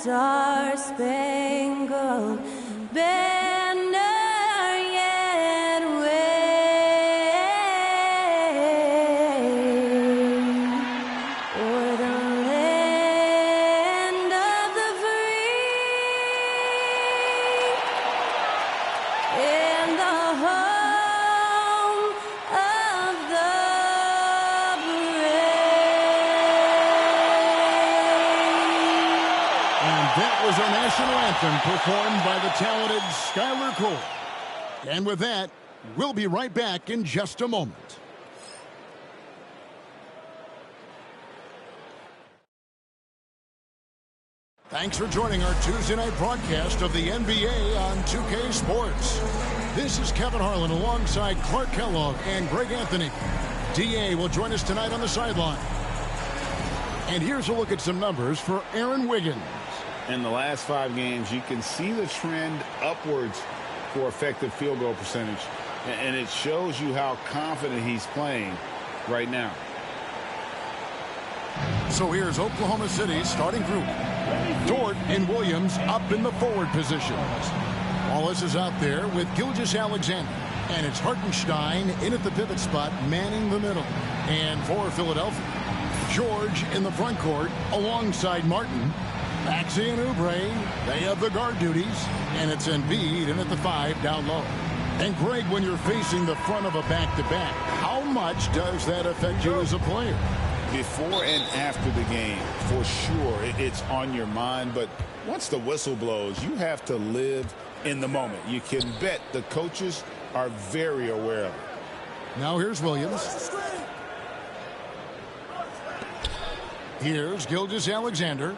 star-spangled banner yet wave o'er the land of the free and the home of the That was our national anthem performed by the talented Skylar Cole. And with that, we'll be right back in just a moment. Thanks for joining our Tuesday night broadcast of the NBA on 2K Sports. This is Kevin Harlan alongside Clark Kellogg and Greg Anthony. DA will join us tonight on the sideline. And here's a look at some numbers for Aaron Wiggins. In the last 5 games, you can see the trend upwards for effective field goal percentage. And it shows you how confident he's playing right now. So here's Oklahoma City's starting group. Dort and Williams up in the forward positions. Wallace is out there with Gilgeous-Alexander. And it's Hartenstein in at the pivot spot, manning the middle. And for Philadelphia, George in the front court alongside Martin. Maxey and Oubre, they have the guard duties, and it's Embiid in at the 5 down low. And Greg, when you're facing the front of a back-to-back, how much does that affect you as a player? Before and after the game, for sure, it's on your mind. But once the whistle blows, you have to live in the moment. You can bet the coaches are very aware of it. Now here's Williams. Here's Gilgeous-Alexander.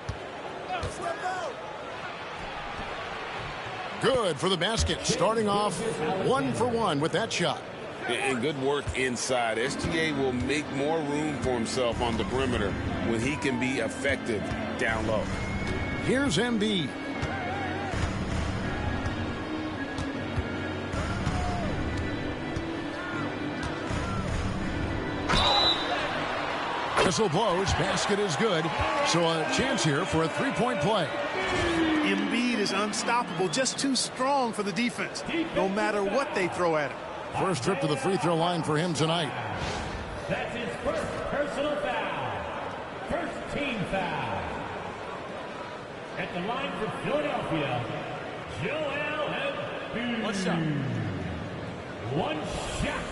Good for the basket, starting off 1 for 1 with that shot. And good work inside. SGA will make more room for himself on the perimeter when he can be effective down low. Here's Embiid. Whistle blows, basket is good. So a chance here for a three-point play. Embiid is unstoppable, just too strong for the defense, no matter what they throw at him. First trip to the free throw line for him tonight. That's his first personal foul. First team foul. At the line for Philadelphia, Joel Embiid. One shot. One shot.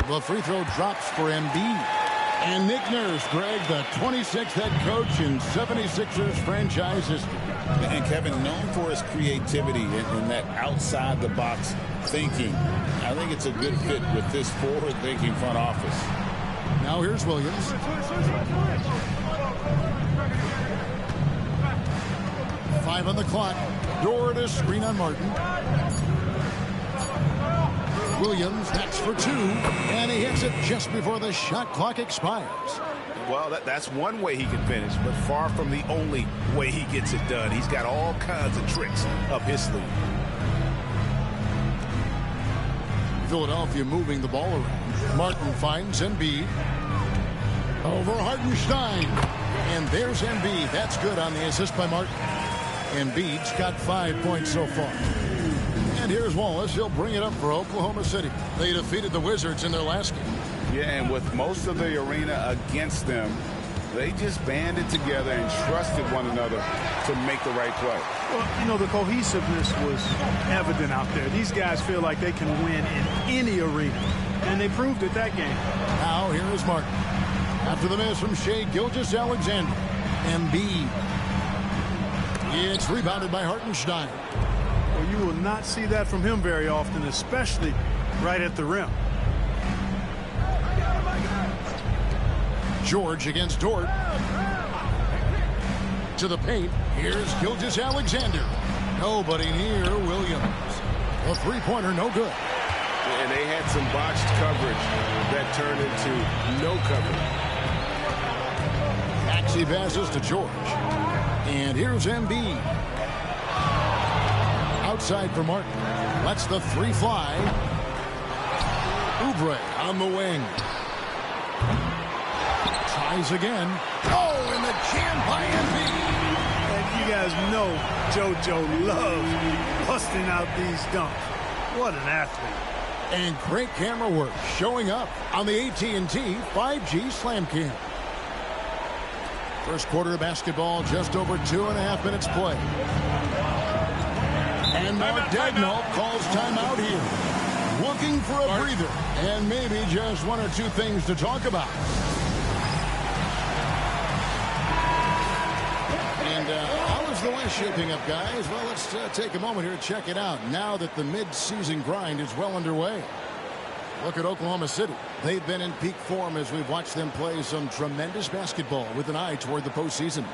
The free throw drops for Embiid. And Nick Nurse, Greg, the 26th head coach in 76ers franchise history. And Kevin, known for his creativity and that outside-the-box thinking. I think it's a good fit with this forward-thinking front office. Now here's Williams. Five on the clock. Door to screen on Martin. Williams next for 2, and he hits it just before the shot clock expires. Well, that's one way he can finish, but far from the only way he gets it done. He's got all kinds of tricks up his sleeve. Philadelphia moving the ball around. Martin finds Embiid. Over Hartenstein. And there's Embiid. That's good on the assist by Martin. Embiid's got 5 points so far. And here's Wallace. He'll bring it up for Oklahoma City. They defeated the Wizards in their last game. Yeah, and with most of the arena against them, they just banded together and trusted one another to make the right play. Well, you know, the cohesiveness was evident out there. These guys feel like they can win in any arena, and they proved it that game. Now here is Martin. After the miss from Shai Gilgeous-Alexander. Embiid. It's rebounded by Hartenstein. Well, you will not see that from him very often, especially right at the rim. George against Dort. To the paint. Here's Gilgeous-Alexander. Nobody near Williams. A three-pointer, no good. And they had some botched coverage that turned into no coverage. Maxey passes to George. And here's Embiid. outside for Martin. Lets the three fly. Oubre on the wing. Tries again. Oh, and the jam by Embiid. And you guys know JoJo loves busting out these dunks. What an athlete. And great camera work showing up on the AT&T 5G Slam Cam. First quarter of basketball, just over 2.5 minutes play. And Mark Dagnall calls timeout here. Looking for a breather and maybe just one or two things to talk about. And how is the West shaping up, guys? Well, let's take a moment here to check it out now that the mid-season grind is well underway. Look at Oklahoma City. They've been in peak form as we've watched them play some tremendous basketball with an eye toward the postseason.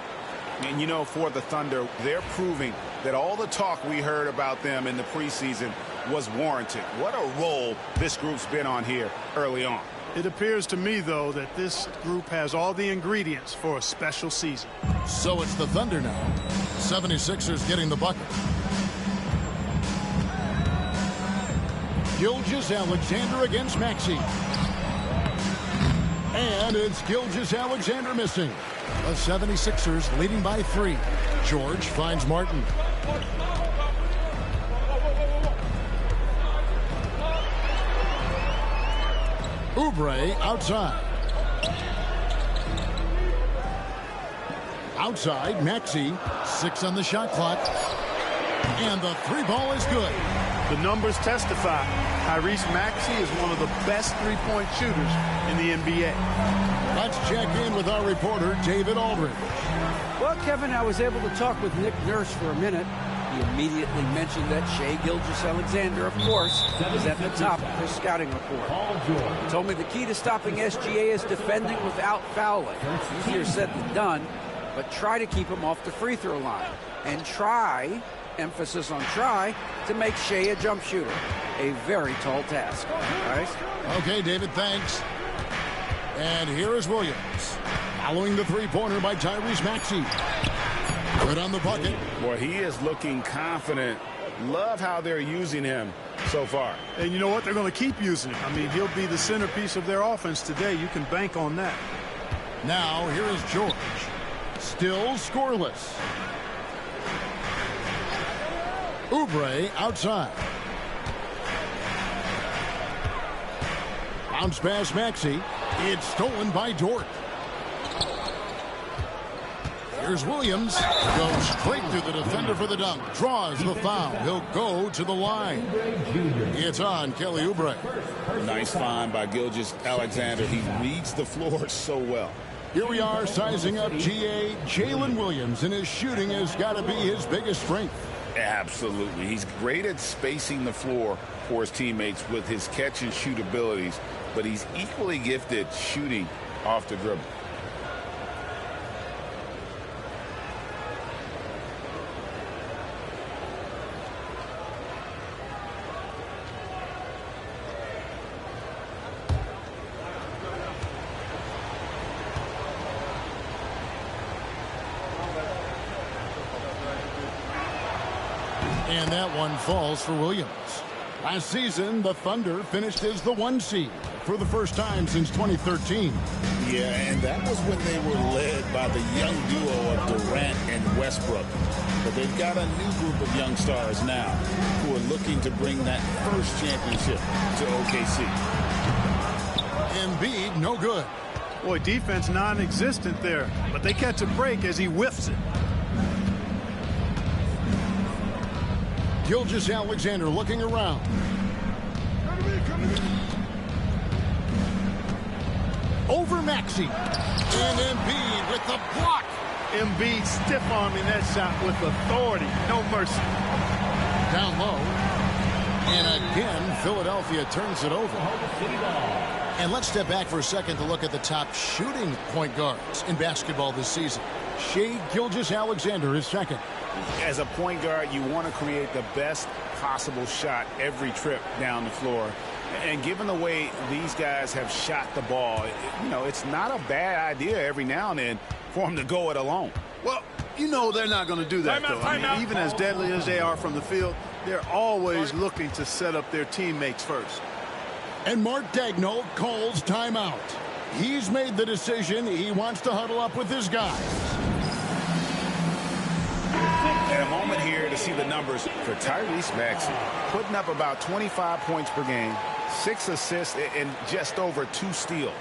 And you know, for the Thunder, they're proving that all the talk we heard about them in the preseason was warranted. What a role this group's been on here early on. It appears to me, though, that this group has all the ingredients for a special season. So it's the Thunder now. 76ers getting the bucket. Gilgeous-Alexander against Maxey. And it's Gilgeous-Alexander missing. The 76ers leading by 3. George finds Martin. Oubre outside. Outside, Maxey. 6 on the shot clock. And the three ball is good. The numbers testify. Tyrese Maxey is one of the best three-point shooters in the NBA. Let's check in with our reporter, David Aldridge. Well, Kevin, I was able to talk with Nick Nurse for a minute. He immediately mentioned that Shai Gilgeous-Alexander, of course, is at the top of his scouting report. He told me the key to stopping SGA is defending without fouling. Easier said than done, but try to keep him off the free throw line. And try, emphasis on try, to make Shai a jump shooter. A very tall task. Right? Okay, David, thanks. And here is Williams. Following the three-pointer by Tyrese Maxey. Good on the bucket. Boy, he is looking confident. Love how they're using him so far. And you know what? They're going to keep using him. I mean, he'll be the centerpiece of their offense today. You can bank on that. Now, here is George. Still scoreless. Oubre outside. Bounce pass Maxey. It's stolen by Dort. Here's Williams. Goes straight through the defender for the dunk. Draws the foul. He'll go to the line. It's on Kelly Oubre. Nice find by Gilgeous-Alexander. He reads the floor so well. Here we are sizing up GA Jalen Williams, and his shooting has got to be his biggest strength. Absolutely. He's great at spacing the floor for his teammates with his catch and shoot abilities, but he's equally gifted shooting off the dribble. And that one falls for Williams. Last season, the Thunder finished as the 1 seed for the first time since 2013. Yeah, and that was when they were led by the young duo of Durant and Westbrook. But they've got a new group of young stars now who are looking to bring that first championship to OKC. Embiid, no good. Boy, defense non-existent there, but they catch a break as he whiffs it. Gilgeous-Alexander looking around. Over Maxey. And Embiid with the block. Embiid stiff-arming that shot with authority. No mercy. Down low. And again, Philadelphia turns it over. And let's step back for a second to look at the top shooting point guards in basketball this season. Shai Gilgeous-Alexander is second. As a point guard, you want to create the best possible shot every trip down the floor. And given the way these guys have shot the ball, you know, it's not a bad idea every now and then for them to go it alone. Well, you know they're not going to do that, though. I mean, even as deadly as they are from the field, They're always looking to set up their teammates first. And Mark Daigneault calls timeout. He's made the decision. He wants to huddle up with his guys. And a moment here to see the numbers for Tyrese Maxey. Putting up about 25 points per game, 6 assists, and just over 2 steals.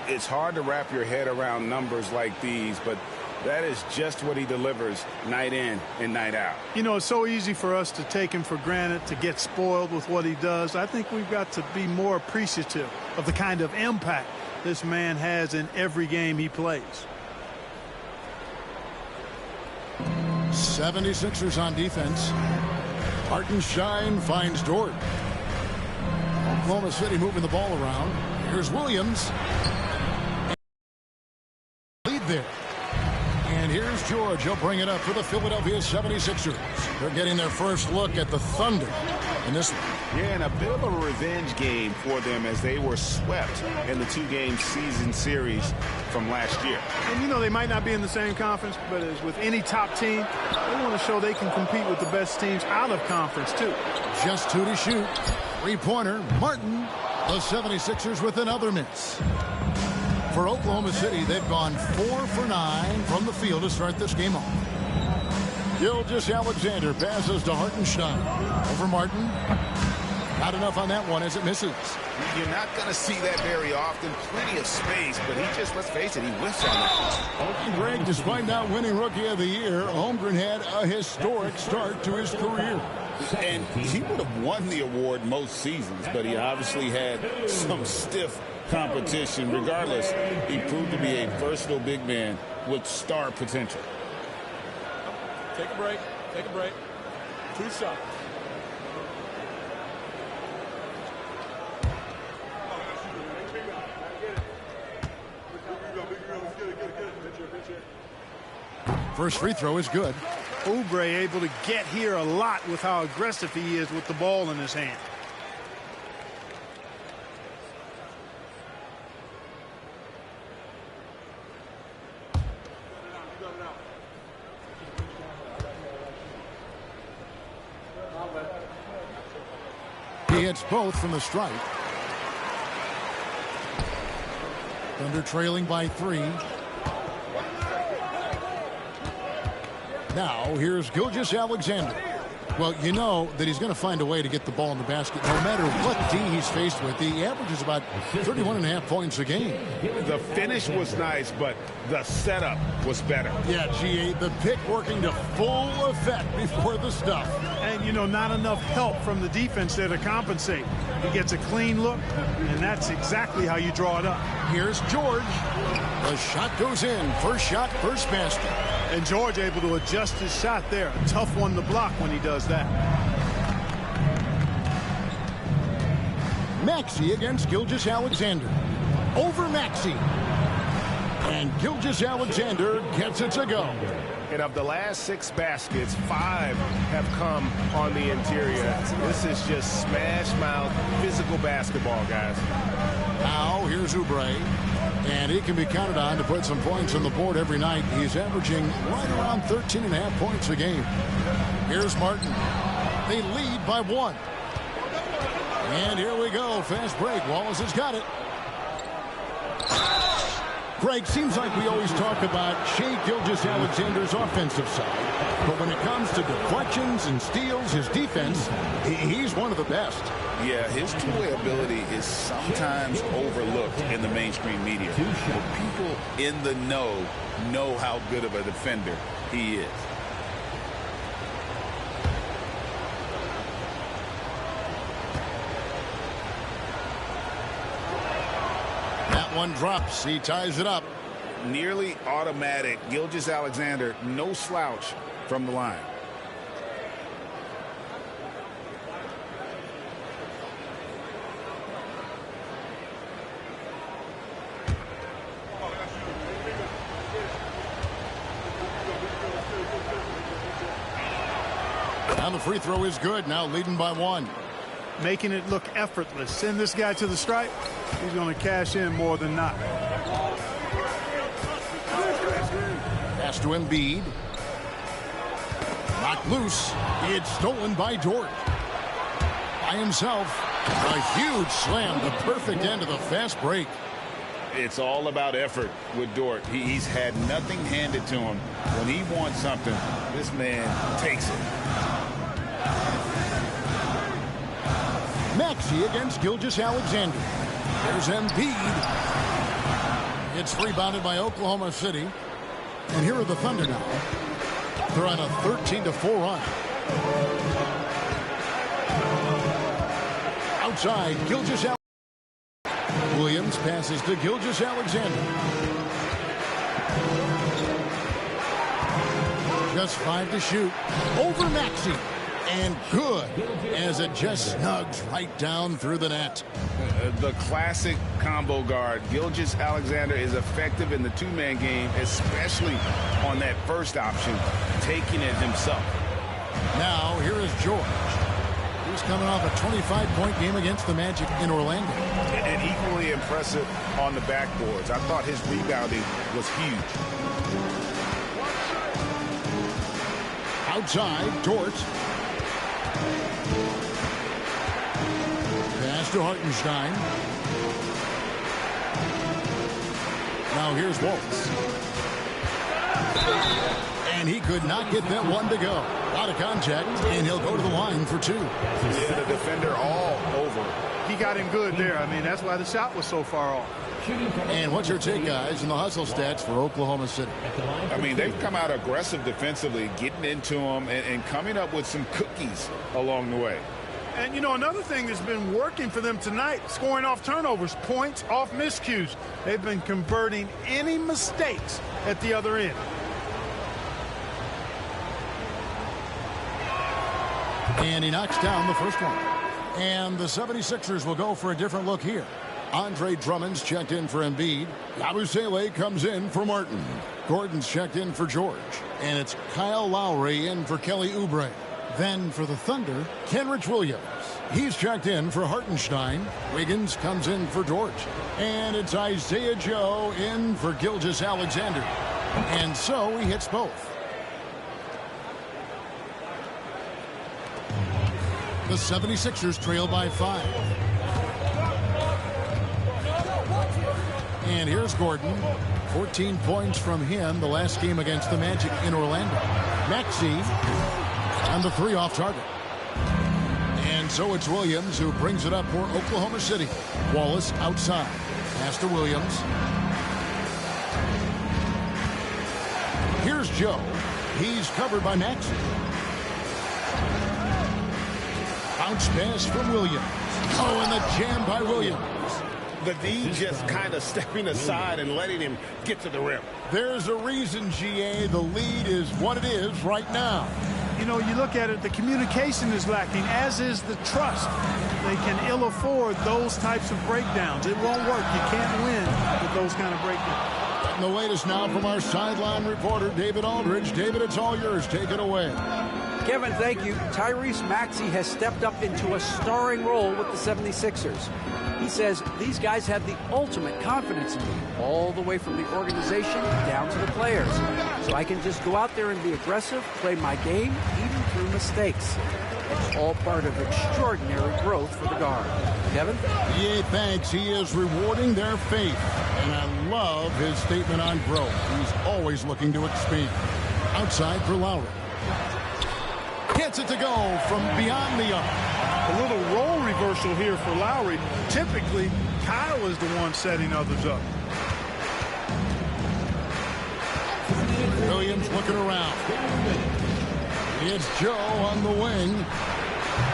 It's hard to wrap your head around numbers like these, but that is just what he delivers night in and night out. You know, it's so easy for us to take him for granted, to get spoiled with what he does. I think we've got to be more appreciative of the kind of impact this man has in every game he plays. 76ers on defense. Hartenstein finds Dort. Oklahoma City moving the ball around. Here's Williams. Lead there. And here's George. He'll bring it up for the Philadelphia 76ers. They're getting their first look at the Thunder in this one. Yeah, and a bit of a revenge game for them as they were swept in the 2-game season series from last year. And, you know, they might not be in the same conference, but as with any top team, they want to show they can compete with the best teams out of conference, too. Just 2 to shoot. 3-pointer. Martin. The 76ers with another miss. For Oklahoma City, they've gone 4 for 9 from the field to start this game off. Gilgeous-Alexander passes to Hartenstein. Over Martin. Not enough on that one as it misses. You're not going to see that very often. Plenty of space, but he just, let's face it, he whiffs on it. Greg, despite not winning Rookie of the Year, Holmgren had a historic start to his career. And he would have won the award most seasons, but he obviously had some stiff competition. Regardless, he proved to be a versatile big man with star potential. Take a break. Take a break. 2 shots. First free throw is good. Oubre able to get here a lot with how aggressive he is with the ball in his hand. He hits both from the stripe. Thunder trailing by 3. Now, here's Gilgeous-Alexander. Well, you know that he's going to find a way to get the ball in the basket no matter what D he's faced with. He averages about 31.5 points a game. The finish was nice, but the setup was better. Yeah, GA, the pick working to full effect before the stuff. And, you know, not enough help from the defense there to compensate. He gets a clean look, and that's exactly how you draw it up. Here's George. The shot goes in. First shot, first basket. And George able to adjust his shot there. A tough one to block when he does that. Maxey against Gilgeous-Alexander. Over Maxey. And Gilgeous-Alexander gets it to go. And of the last 6 baskets, 5 have come on the interior. This is just smash mouth physical basketball, guys. Now here's Oubre. And he can be counted on to put some points on the board every night. He's averaging right around 13.5 points a game. Here's Martin. They lead by 1. And here we go. Fast break. Wallace has got it. Greg, seems like we always talk about Shai Gilgeous-Alexander's offensive side. But when it comes to deflections and steals, his defense, he's one of the best. Yeah, his two-way ability is sometimes overlooked in the mainstream media. But people in the know how good of a defender he is. That one drops. He ties it up. Nearly automatic. Gilgeous-Alexander, no slouch from the line. Now the free throw is good. Now leading by 1. Making it look effortless. Send this guy to the stripe. He's going to cash in more than not. Pass to Embiid. Knocked loose. It's stolen by Dort. by himself. A huge slam, the perfect end of the fast break. It's all about effort with Dort. He's had nothing handed to him. When he wants something, this man takes it. Maxey against Gilgeous-Alexander. There's Embiid. It's rebounded by Oklahoma City. And here are the Thunder now. They're on a 13-4 run. Outside, Gilgeous-Alexander. Williams passes to Gilgeous-Alexander. Just 5 to shoot. Over Maxey. And good, as it just snugs right down through the net. The classic combo guard. Gilgeous-Alexander is effective in the two-man game, especially on that first option, taking it himself. Now, here is George. He's coming off a 25-point game against the Magic in Orlando. And equally impressive on the backboards. I thought his rebounding was huge. Outside, Dort. Pass to Hartenstein. Now here's Waltz. And he could not get that one to go. Out of contact, and he'll go to the line for 2. Yeah, the defender all over. He got him good there. I mean, that's why the shot was so far off. And what's your take, guys, in the hustle stats for Oklahoma City? I mean, they've come out aggressive defensively, getting into them and coming up with some cookies along the way. And, you know, another thing that's been working for them tonight, scoring off turnovers, points off miscues. They've been converting any mistakes at the other end. And he knocks down the first one. And the 76ers will go for a different look here. Andre Drummond's checked in for Embiid. Yabusele comes in for Martin. Gordon's checked in for George. And it's Kyle Lowry in for Kelly Oubre. Then for the Thunder, Kenrich Williams. He's checked in for Hartenstein. Wiggins comes in for George. And it's Isaiah Joe in for Gilgeous-Alexander. And so he hits both. The 76ers trail by 5. And here's Gordon. 14 points from him the last game against the Magic in Orlando. Maxey on the 3 off target. And so it's Williams who brings it up for Oklahoma City. Wallace outside. Pass to Williams. Here's Joe. He's covered by Maxey. Bounce pass from Williams. Oh, and the jam by Williams. The D just kind of stepping aside and letting him get to the rim. There's a reason, GA, the lead is what it is right now. You know, you look at it, the communication is lacking, as is the trust. They can ill afford those types of breakdowns. It won't work. You can't win with those kind of breakdowns. And the latest now from our sideline reporter, David Aldridge. David, it's all yours. Take it away. Kevin, thank you. Tyrese Maxey has stepped up into a starring role with the 76ers. He says these guys have the ultimate confidence in me, all the way from the organization down to the players. So I can just go out there and be aggressive, play my game, even through mistakes. It's all part of extraordinary growth for the guard. Kevin? Yeah, thanks. He is rewarding their faith. And I love his statement on growth. He's always looking to expand. Outside for Lowry. Gets it to go from beyond the arc. A little role reversal here for Lowry. Typically, Kyle is the one setting others up. Williams looking around. It's Joe on the wing.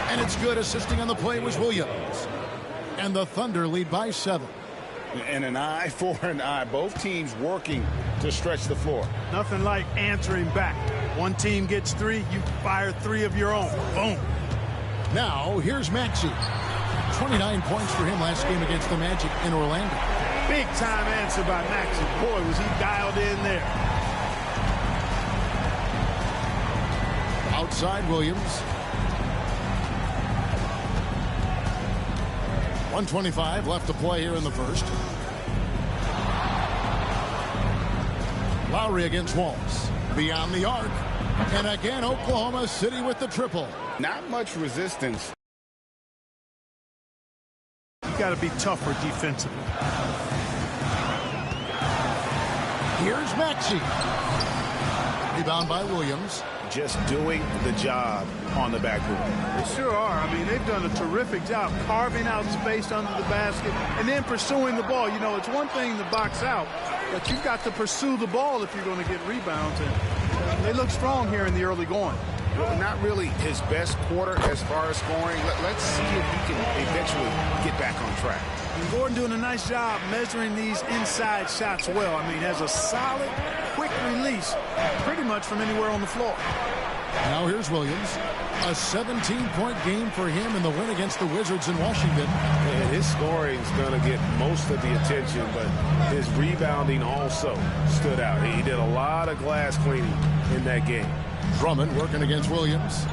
And it's good. Assisting on the play was Williams. And the Thunder lead by 7. And an eye for an eye. Both teams working to stretch the floor. Nothing like answering back. One team gets 3, you fire 3 of your own. Boom. Now, here's Maxey. 29 points for him last game against the Magic in Orlando. Big time answer by Maxey. Boy, was he dialed in there. Outside Williams. 1:25 left to play here in the first. Lowry against Waltz. Beyond the arc. And again, Oklahoma City with the triple. Not much resistance. got to be tougher defensively. Here's Maxey. Rebound by Williams. Just doing the job on the backboard. They sure are. I mean, they've done a terrific job carving out space under the basket and then pursuing the ball. You know, it's one thing to box out, but you've got to pursue the ball if you're going to get rebounds. And they look strong here in the early going. Well, not really his best quarter as far as scoring. Let's see if he can eventually get back on track. And Gordon doing a nice job measuring these inside shots well. I mean, has a solid, quick release pretty much from anywhere on the floor. Now here's Williams. A 17-point game for him in the win against the Wizards in Washington. And his scoring is going to get most of the attention, but his rebounding also stood out. He did a lot of glass cleaning in that game. Drummond working against Williams.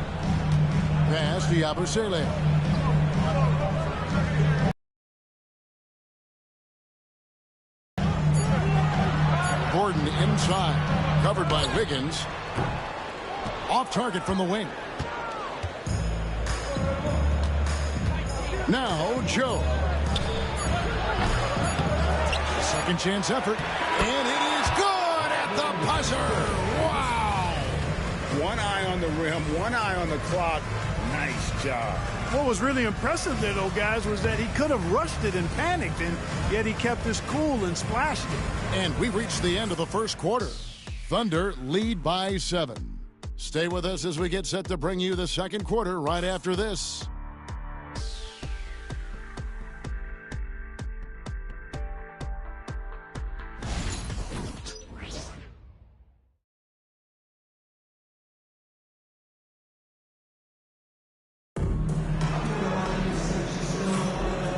Pass to Yabusele. Gordon inside. Covered by Wiggins. Off target from the wing. Now Joe. Second chance effort. And it is good at the buzzer. Wow. One eye on the rim, one eye on the clock. Nice job. What was really impressive there, though, guys, was that he could have rushed it and panicked, and yet he kept his cool and splashed it. And we reached the end of the first quarter. Thunder lead by 7. Stay with us as we get set to bring you the second quarter right after this.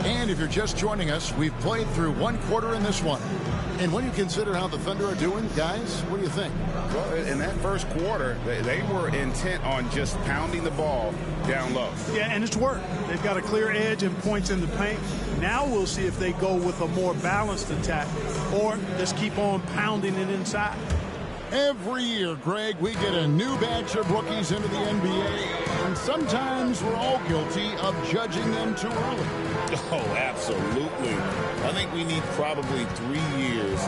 And if you're just joining us, we've played through one quarter in this one. And when you consider how the Thunder are doing, guys, what do you think? Well, in that first quarter, they were intent on just pounding the ball down low. Yeah, and it's worked. They've got a clear edge and points in the paint. Now we'll see if they go with a more balanced attack or just keep on pounding it inside. Every year, Greg, we get a new batch of rookies into the NBA, and sometimes we're all guilty of judging them too early. Oh, absolutely. I think we need probably 3 years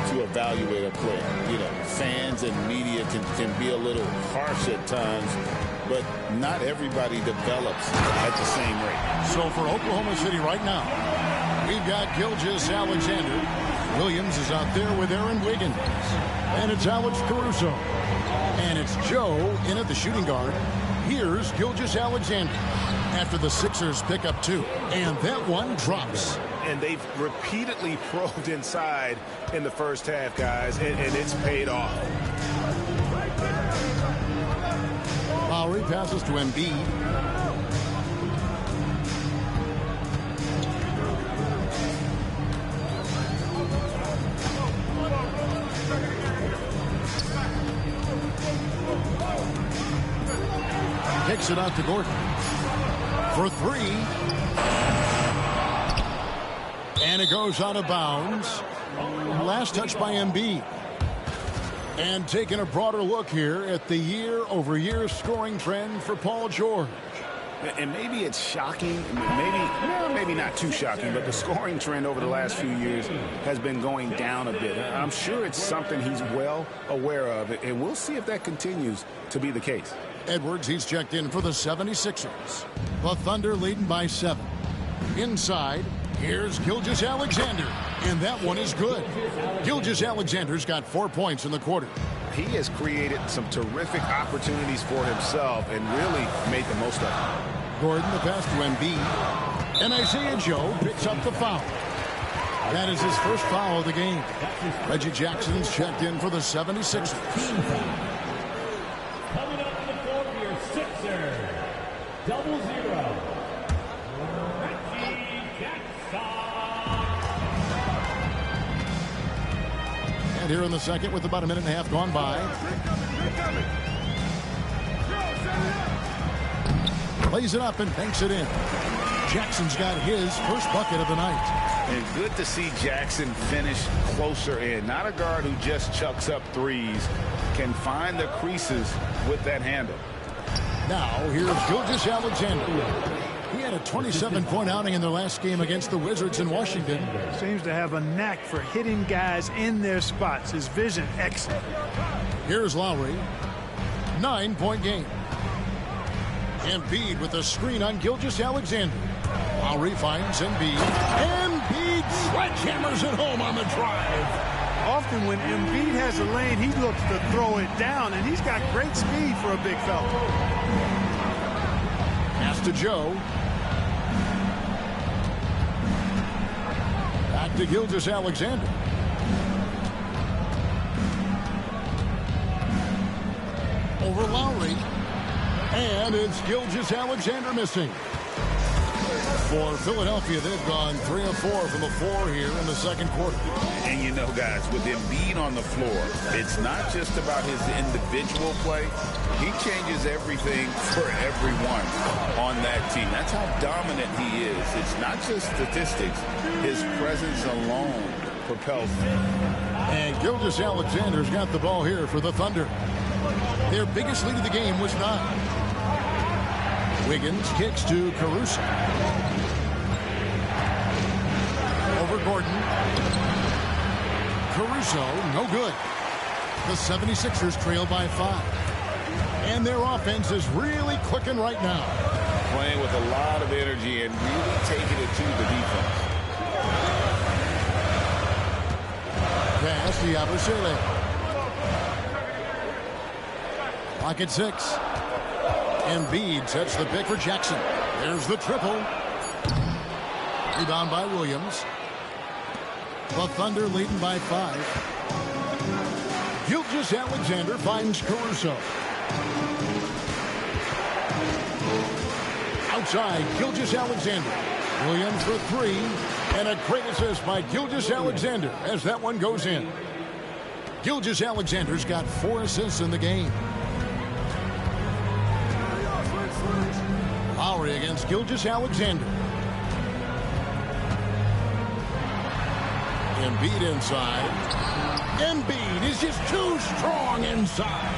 to evaluate a player. You know, fans and media can be a little harsh at times, but not everybody develops at the same rate. So for Oklahoma City right now, we've got Gilgeous-Alexander. Williams is out there with Aaron Wiggins. And it's Alex Caruso. And it's Joe in at the shooting guard. Here's Gilgeous-Alexander after the Sixers pick up 2. And that one drops. And they've repeatedly probed inside in the first half, guys, and it's paid off. Lowry passes to Embiid. Kicks it out to Gordon for 3. And it goes out of bounds. Last touch by Embiid. And taking a broader look here at the year-over-year scoring trend for Paul George. And maybe it's shocking, maybe not too shocking, but the scoring trend over the last few years has been going down a bit. I'm sure it's something he's well aware of, and we'll see if that continues to be the case. Edwards, he's checked in for the 76ers. The Thunder leading by 7. Inside, here's Gilgeous-Alexander, and that one is good. Gilgeous-Alexander's got 4 points in the quarter. He has created some terrific opportunities for himself and really made the most of it. Gordon, the pass to Embiid. And Isaiah Joe picks up the foul. That is his first foul of the game. Reggie Jackson's checked in for the 76ers. Coming up to the floor for your Sixers, 0-0. Reggie Jackson. And here in the second with about a minute and a half gone by. Plays it up and banks it in. Jackson's got his first bucket of the night. And good to see Jackson finish closer in. Not a guard who just chucks up threes. Can find the creases with that handle. Now here's Gilgeous-Alexander. He had a 27-point outing in their last game against the Wizards in Washington. Seems to have a knack for hitting guys in their spots. His vision, excellent. Here's Lowry. 9-point game. Embiid with a screen on Gilgeous-Alexander. Lowry finds Embiid. Embiid sledgehammers it home on the drive. Often when Embiid has a lane, he looks to throw it down, and he's got great speed for a big fella. Pass to Joe. Back to Gilgeous-Alexander. Over Lowry. And it's Gilgeous-Alexander missing. For Philadelphia, they've gone 3 of 4 from the floor here in the second quarter. And you know, guys, with Embiid on the floor, it's not just about his individual play. He changes everything for everyone on that team. That's how dominant he is. It's not just statistics. His presence alone propels them. And Gilgeous-Alexander's got the ball here for the Thunder. Their biggest lead of the game was 9. Wiggins kicks to Caruso. Over Gordon. Caruso, no good. The 76ers trail by 5. And their offense is really clicking right now. Playing with a lot of energy and really taking it to the defense. Pass to Yabusele. Clock at 6. Embiid sets the pick for Jackson. There's the triple. Rebound by Williams. The Thunder leading by 5. Gilgeous-Alexander finds Caruso. Outside, Gilgeous-Alexander. Williams for 3. And a great assist by Gilgeous-Alexander as that one goes in. Gilgeous-Alexander's got 4 assists in the game. Lowry against Gilgeous-Alexander. Embiid inside. Embiid is just too strong inside.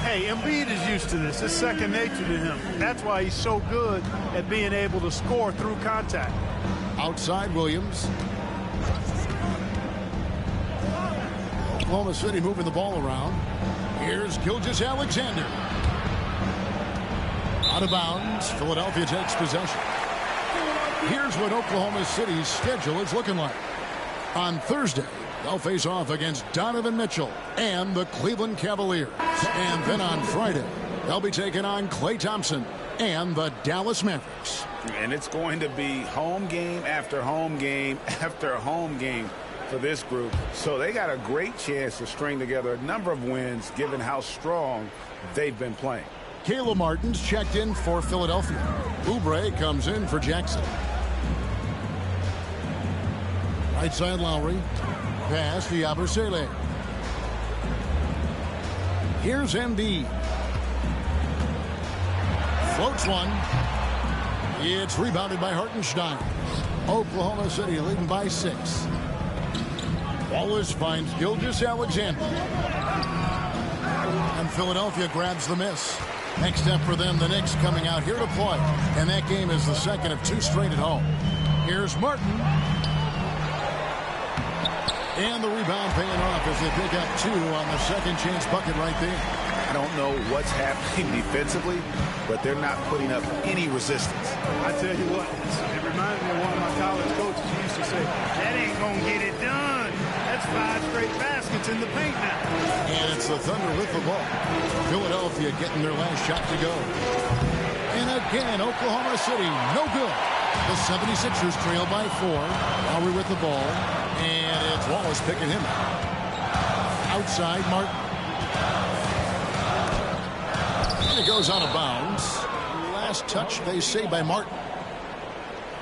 Hey, Embiid is used to this. It's second nature to him. That's why he's so good at being able to score through contact. Outside Williams. Oklahoma City moving the ball around. Here's Gilgeous-Alexander. Out of bounds. Philadelphia takes possession. Here's what Oklahoma City's schedule is looking like. On Thursday, they'll face off against Donovan Mitchell and the Cleveland Cavaliers. And then on Friday, they'll be taking on Klay Thompson and the Dallas Mavericks. And it's going to be home game after home game after home game for this group. So they got a great chance to string together a number of wins given how strong they've been playing. Caleb Martin's checked in for Philadelphia. Oubre comes in for Jackson. Right side Lowry. Pass to Yabusele. Here's Embiid. Floats one. It's rebounded by Hartenstein. Oklahoma City leading by 6. Wallace finds Gilgeous-Alexander. And Philadelphia grabs the miss. Next step for them, the Knicks coming out here to play. And that game is the second of 2 straight at home. Here's Martin. And the rebound paying off as they pick up 2 on the second chance bucket right there. I don't know what's happening defensively, but they're not putting up any resistance. I tell you what, it reminds me of one of my college coaches who used to say, that ain't going to get it done. That's 5 straight baskets in the paint now. And it's the Thunder with the ball. Philadelphia getting their last shot to go. And again, Oklahoma City, no good. The 76ers trail by 4. Lowry with the ball. And it's Wallace picking him up. Outside, Martin. And it goes out of bounds. Last touch, they say, by Martin.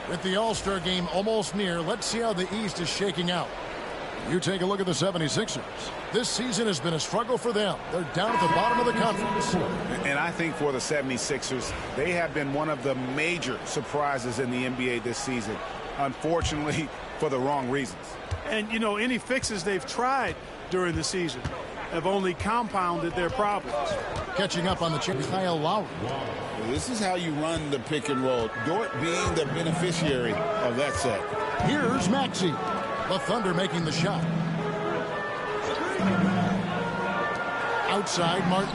With the All-Star game almost near, let's see how the East is shaking out. You take a look at the 76ers. This season has been a struggle for them. They're down at the bottom of the conference. And I think for the 76ers, they have been one of the major surprises in the NBA this season. Unfortunately, for the wrong reasons. And, you know, any fixes they've tried during the season have only compounded their problems. Catching up on the chip, Kyle Lowry. This is how you run the pick and roll. Dort being the beneficiary of that set. Here's Maxey. The Thunder making the shot. Outside, Martin.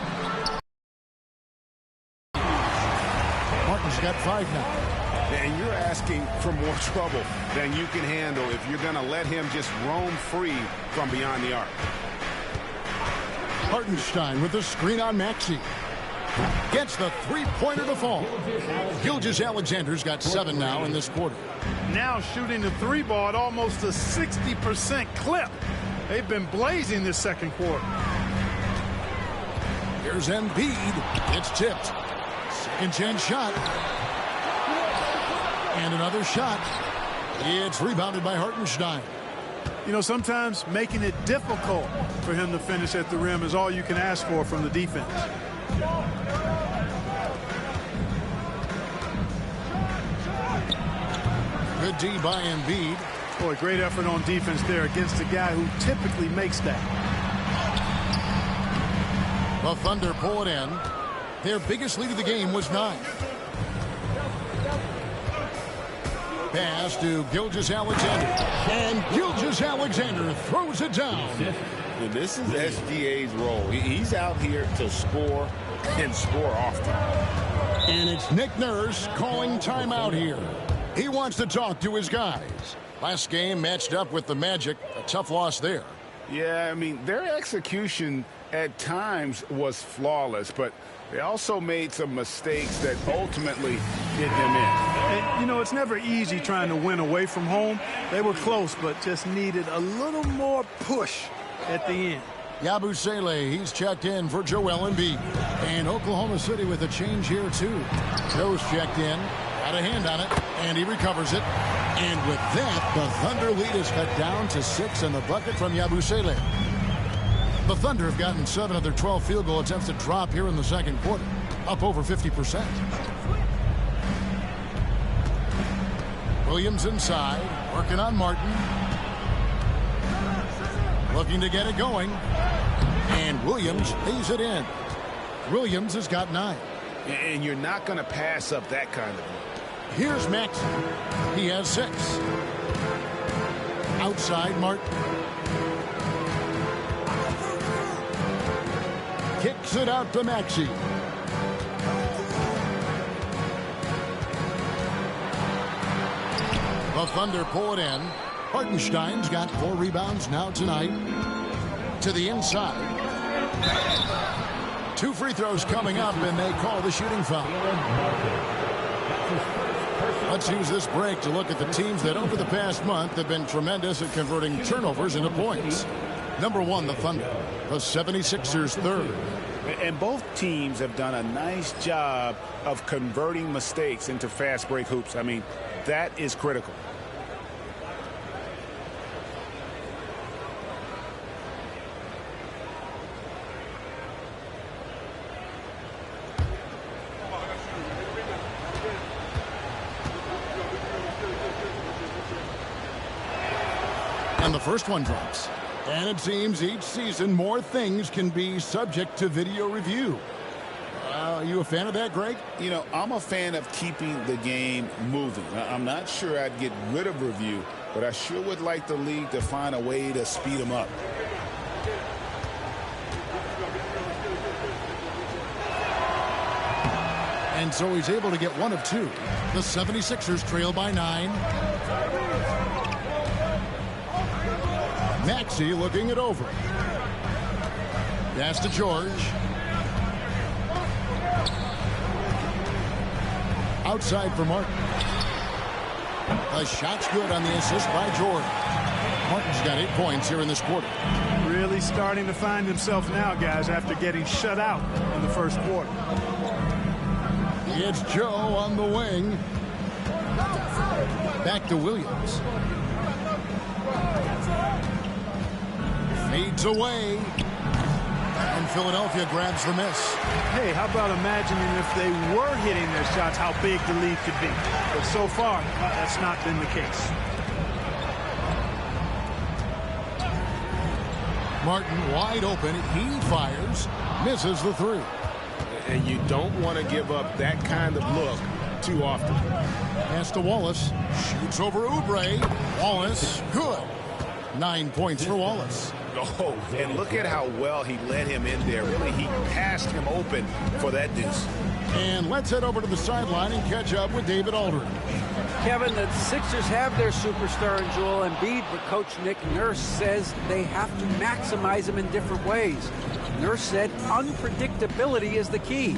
Martin's got 5 now. And you're asking for more trouble than you can handle if you're going to let him just roam free from beyond the arc. Hartenstein with the screen on Maxey. Gets the three-pointer to fall. Gilgeous-Alexander's got 7 now in this quarter. Now shooting the 3 ball at almost a 60% clip. They've been blazing this second quarter. Here's Embiid. It's tipped. Second chance shot. And another shot. It's rebounded by Hartenstein. You know, sometimes making it difficult for him to finish at the rim is all you can ask for from the defense. Good D by Embiid. Boy, great effort on defense there against a guy who typically makes that. The Thunder pull it in. Their biggest lead of the game was 9. Pass to Gilgeous-Alexander. And Gilgeous-Alexander throws it down. Well, this is SGA's role. He's out here to score and score often. And it's Nick Nurse calling timeout here. He wants to talk to his guys. Last game matched up with the Magic. A tough loss there. Yeah, I mean, their execution at times was flawless, but they also made some mistakes that ultimately did them in. And, you know, it's never easy trying to win away from home. They were close, but just needed a little more push at the end. Yabusele, he's checked in for Joel Embiid. And Oklahoma City with a change here, too. Joe's checked in, got a hand on it, and he recovers it. And with that, the Thunder lead is cut down to 6 in the bucket from Yabusele. The Thunder have gotten 7 of their 12 field goal attempts to drop here in the second quarter, up over 50%. Williams inside, working on Martin. Looking to get it going. And Williams lays it in. Williams has got 9. And you're not going to pass up that kind of look. Here's Maxey. He has 6. Outside, Martin. Kicks it out to Maxey. The Thunder pull it in. Hartenstein's got 4 rebounds now tonight. To the inside. 2 free throws coming up, and they call the shooting foul. Let's use this break to look at the teams that over the past month have been tremendous at converting turnovers into points. Number 1, the Thunder. The 76ers third. And both teams have done a nice job of converting mistakes into fast break hoops. I mean, that is critical. And the first one drops. And it seems each season more things can be subject to video review. Are you a fan of that, Greg? You know, I'm a fan of keeping the game moving. I'm not sure I'd get rid of review, but I sure would like the league to find a way to speed them up. And so he's able to get 1 of 2. The 76ers trail by 9. Maxey looking it over. Pass to George. Outside for Martin. The shot's good on the assist by George. Martin's got 8 points here in this quarter. Really starting to find himself now, guys, after getting shut out in the first quarter. It's Joe on the wing. Back to Williams. Fades away. And Philadelphia grabs the miss. Hey, how about imagining if they were hitting their shots, how big the lead could be. But so far, that's not been the case. Martin wide open. He fires. Misses the 3. and you don't want to give up that kind of look too often. Pass to Wallace. Shoots over Oubre. Wallace, good. 9 points for Wallace. Oh, and look at how well he led him in there. Really, he passed him open for that deuce. And let's head over to the sideline and catch up with David Aldridge. Kevin, the Sixers have their superstar in Joel Embiid, but Coach Nick Nurse says they have to maximize him in different ways. Nurse said unpredictability is the key.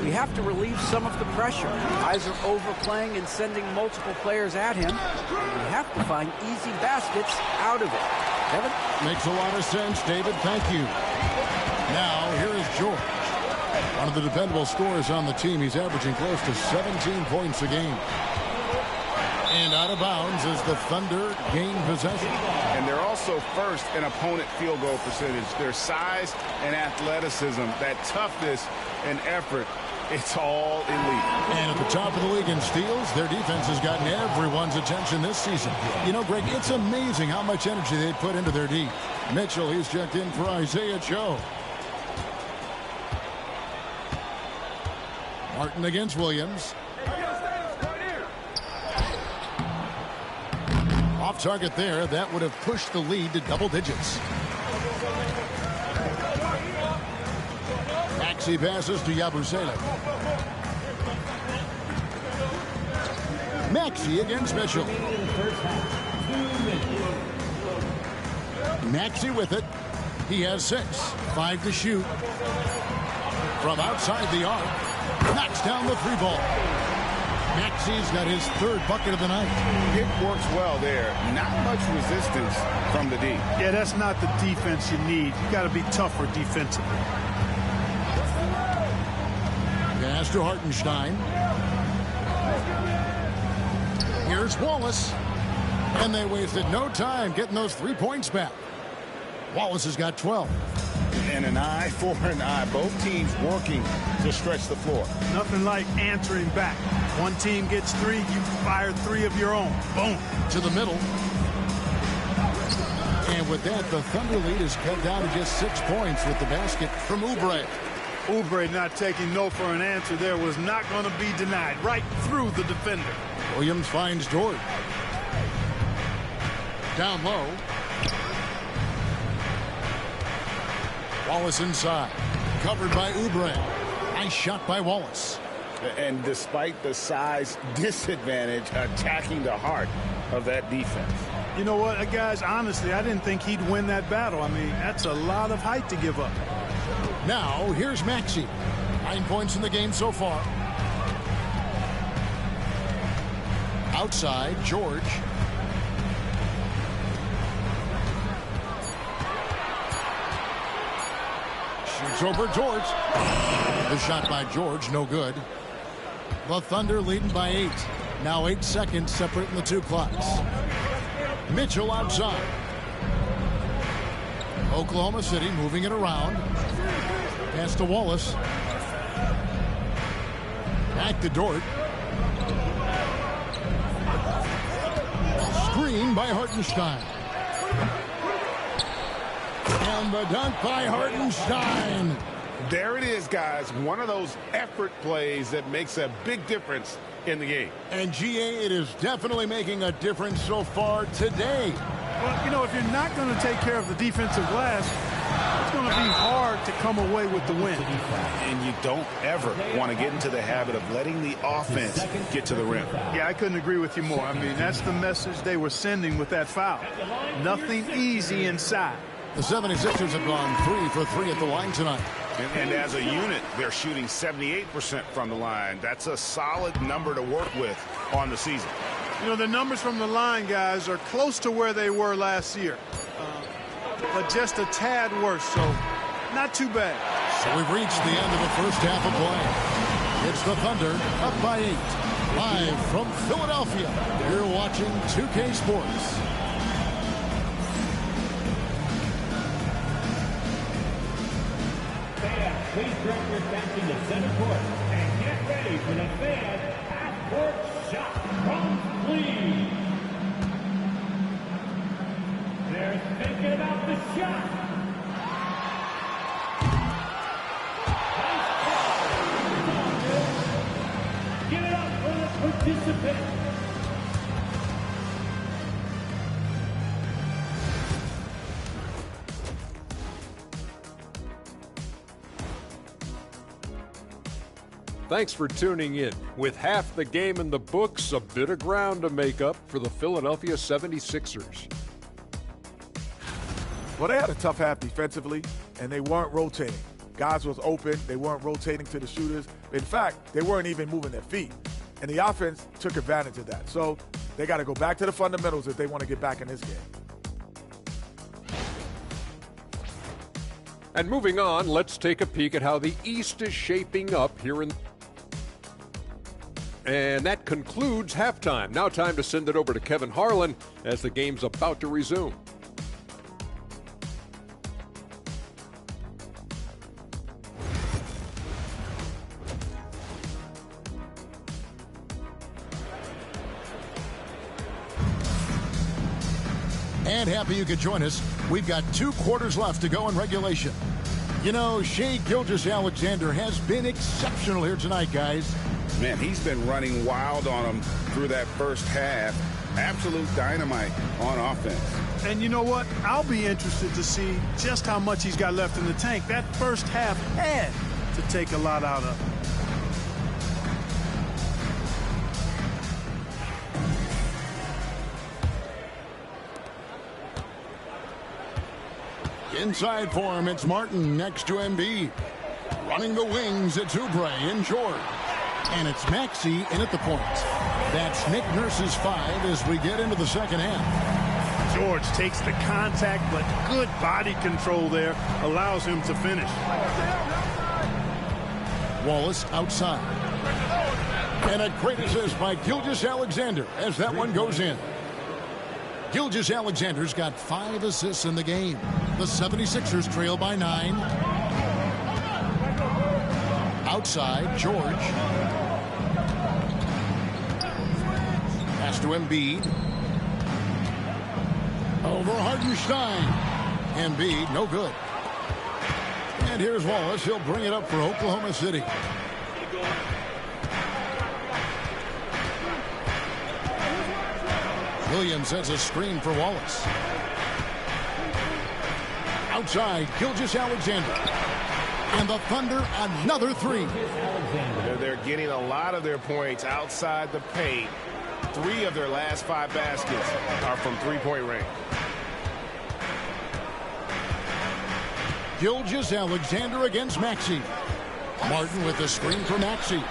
We have to relieve some of the pressure. Guys are overplaying and sending multiple players at him. We have to find easy baskets out of it. Kevin? Makes a lot of sense, David. Thank you. Now, here is George. One of the dependable scorers on the team. He's averaging close to 17 points a game. And out of bounds as the Thunder gain possession. And they're also first in opponent field goal percentage. Their size and athleticism, that toughness and effort, it's all elite. And at the top of the league in steals, their defense has gotten everyone's attention this season. You know, Greg, it's amazing how much energy they put into their D. Mitchell, he's checked in for Isaiah Joe. Martin against Williams. Off target there. That would have pushed the lead to double digits. Maxey passes to Yabusele. Maxey against Mitchell. Maxey with it. He has 6. 5 to shoot. From outside the arc. Knocks down the 3-ball. Maxey's got his 3rd bucket of the night. It works well there. Not much resistance from the D. Yeah, that's not the defense you need. You got to be tougher defensively. Pass to Hartenstein. Here's Wallace. And they wasted no time getting those 3 points back. Wallace has got 12. And an eye for an eye. Both teams working to stretch the floor. Nothing like answering back. One team gets 3, you fire 3 of your own. Boom. To the middle. And with that, the Thunder lead is cut down to just 6 points with the basket from Oubre. Oubre not taking no for an answer there was not going to be denied. Right through the defender. Williams finds Dort. Down low. Wallace inside. Covered by Oubre. Nice shot by Wallace. And despite the size disadvantage, attacking the heart of that defense. You know what, guys, honestly, I didn't think he'd win that battle. I mean, that's a lot of height to give up. Now, here's Maxey. 9 points in the game so far. Outside, George. Shoots over George. The shot by George, no good. The Thunder leading by 8. Now 8 seconds separating the 2 clocks. Mitchell outside. Oklahoma City moving it around. Pass to Wallace. Back to Dort. Screen by Hartenstein. And the dunk by Hartenstein. There it is, guys. One of those effort plays that makes a big difference in the game. And GA, it is definitely making a difference so far today. Well, you know, if you're not going to take care of the defensive glass, it's going to be hard to come away with the win. And you don't ever want to get into the habit of letting the offense get to the rim. Yeah, I couldn't agree with you more. I mean, that's the message they were sending with that foul. Nothing easy inside. The 76ers have gone 3 for 3 at the line tonight. And as a unit, they're shooting 78% from the line. That's a solid number to work with on the season. You know, the numbers from the line, guys, are close to where they were last year. But just a tad worse, so not too bad. So we've reached the end of the first half of play. It's the Thunder up by 8. Live from Philadelphia, you're watching 2K Sports. Please direct your attention to center court and get ready for the fan half-court shot from Cleveland. They're thinking about the shot. participate. Thanks for tuning in. With half the game in the books, a bit of ground to make up for the Philadelphia 76ers. Well, they had a tough half defensively, and they weren't rotating. Guys was open. They weren't rotating to the shooters. In fact, they weren't even moving their feet. And the offense took advantage of that. So they got to go back to the fundamentals if they want to get back in this game. And moving on, let's take a peek at how the East is shaping up here in... And that concludes halftime. Now time to send it over to Kevin Harlan as the game's about to resume. And happy you could join us. We've got 2 quarters left to go in regulation. You know, Shai Gilgeous-Alexander has been exceptional here tonight, guys. Man, he's been running wild on them through that first half. Absolute dynamite on offense. And you know what? I'll be interested to see just how much he's got left in the tank. That first half had to take a lot out of him. Inside for him, it's Martin next to Embiid. Running the wings, it's Oubre and George. And it's Maxey in at the point. That's Nick Nurse's 5 as we get into the second half. George takes the contact, but good body control there allows him to finish. Wallace outside. And a great assist by Gilgeous-Alexander as that one goes in. Gilgeous-Alexander's got 5 assists in the game. The 76ers trail by 9. Outside, George. Pass to Embiid. Over Hartenstein. Embiid, no good. And here's Wallace. He'll bring it up for Oklahoma City. Williams sets a screen for Wallace. Outside, Gilgeous-Alexander. And the Thunder, another 3. They're getting a lot of their points outside the paint. 3 of their last 5 baskets are from three-point range. Gilgeous-Alexander against Maxey. Martin with the screen for Maxey.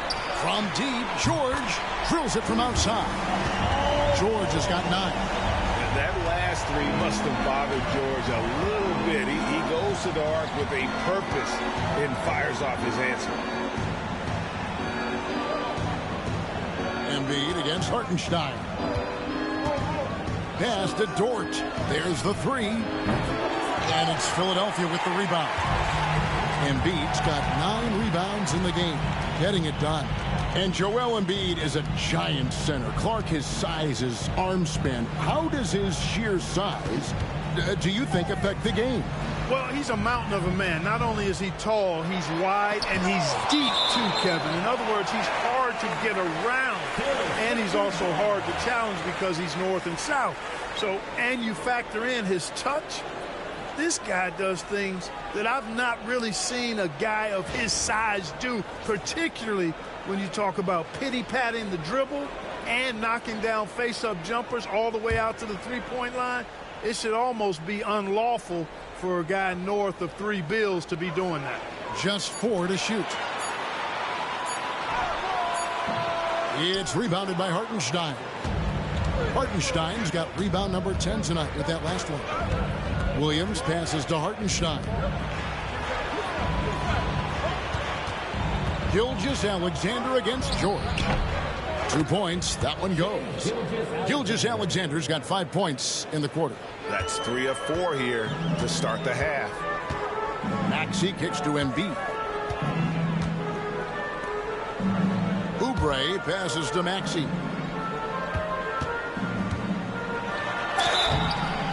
From deep, George drills it from outside. George has got 9. That last 3 must have bothered George a little bit. He goes to the arc with a purpose and fires off his answer. Embiid against Hartenstein. Pass to Dort. There's the 3. And it's Philadelphia with the rebound. Embiid's got 9 rebounds in the game, getting it done. And Joel Embiid is a giant center. Clark, his size, his arm span. How does his sheer size, do you think, affect the game? Well, he's a mountain of a man. Not only is he tall, he's wide, and he's deep, too, Kevin. In other words, he's hard to get around. And he's also hard to challenge because he's north and south. So, and you factor in his touch. This guy does things that I've not really seen a guy of his size do, particularly when you talk about pity-patting the dribble and knocking down face-up jumpers all the way out to the three-point line. It should almost be unlawful for a guy north of 3 bills to be doing that. Just 4 to shoot. It's rebounded by Hartenstein. Hartenstein's got rebound number 10 tonight with that last one. Williams passes to Hartenstein. Gilgeous-Alexander against George. 2 points. That one goes. Gilgeous-Alexander's got 5 points in the quarter. That's 3 of 4 here to start the half. Maxey kicks to Embiid. Oubre passes to Maxey.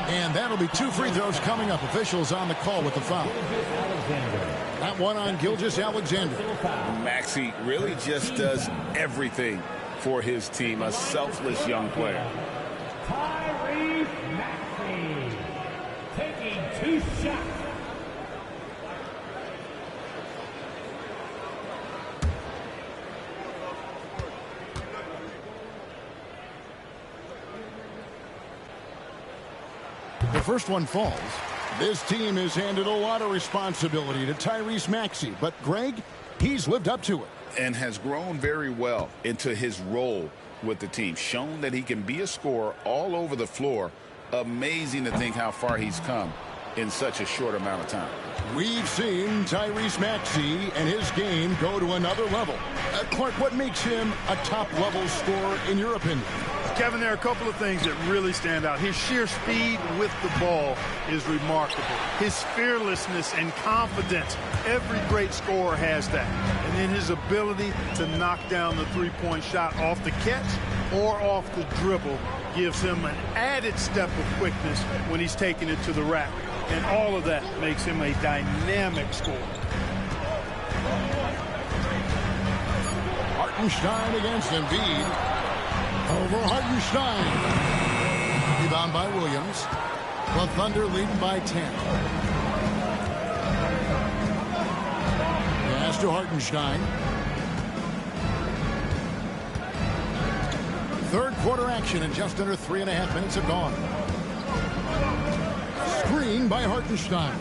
And that'll be 2 free throws coming up. Officials on the call with the foul. That one on Gilgeous-Alexander. Maxey really just does everything for his team, a selfless young player. Tyrese Maxey taking 2 shots. The first one falls. This team has handed a lot of responsibility to Tyrese Maxey, but Greg, he's lived up to it. And has grown very well into his role with the team. Shown that he can be a scorer all over the floor. Amazing to think how far he's come in such a short amount of time. We've seen Tyrese Maxey and his game go to another level. Clark, what makes him a top-level scorer in your opinion? Kevin, there are a couple of things that really stand out. His sheer speed with the ball is remarkable. His fearlessness and confidence, every great scorer has that. And then his ability to knock down the three-point shot off the catch or off the dribble gives him an added step of quickness when he's taking it to the rack. And all of that makes him a dynamic scorer. Hartenstein against Embiid. Over Hartenstein. Rebound by Williams. The Thunder leading by 10. Pass to Hartenstein. Third quarter action and just under 3.5 minutes have gone. Screen by Hartenstein.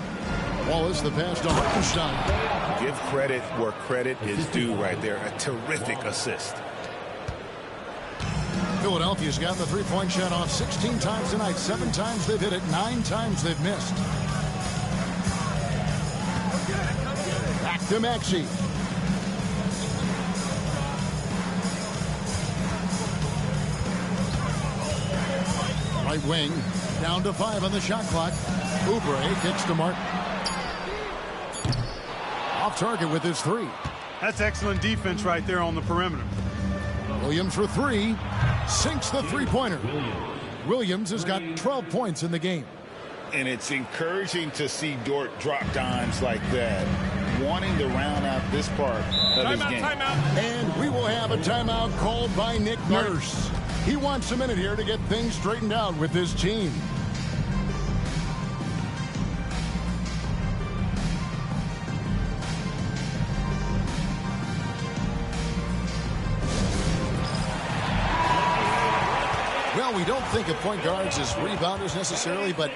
Wallace the pass to Hartenstein. Give credit where credit is due right there. A terrific assist. Philadelphia's got the three-point shot off 16 times tonight. 7 times they've hit it, 9 times they've missed. Back to Maxey. Right wing, down to 5 on the shot clock. Oubre kicks to Martin. Off target with his 3. That's excellent defense right there on the perimeter. Williams for 3. Sinks the three-pointer. Williams has got 12 points in the game. And it's encouraging to see Dort drop dimes like that, wanting to round out this part of his game. Timeout. And we will have a timeout called by Nick Nurse. He wants a minute here to get things straightened out with his team. Well, we don't think of point guards as rebounders necessarily, but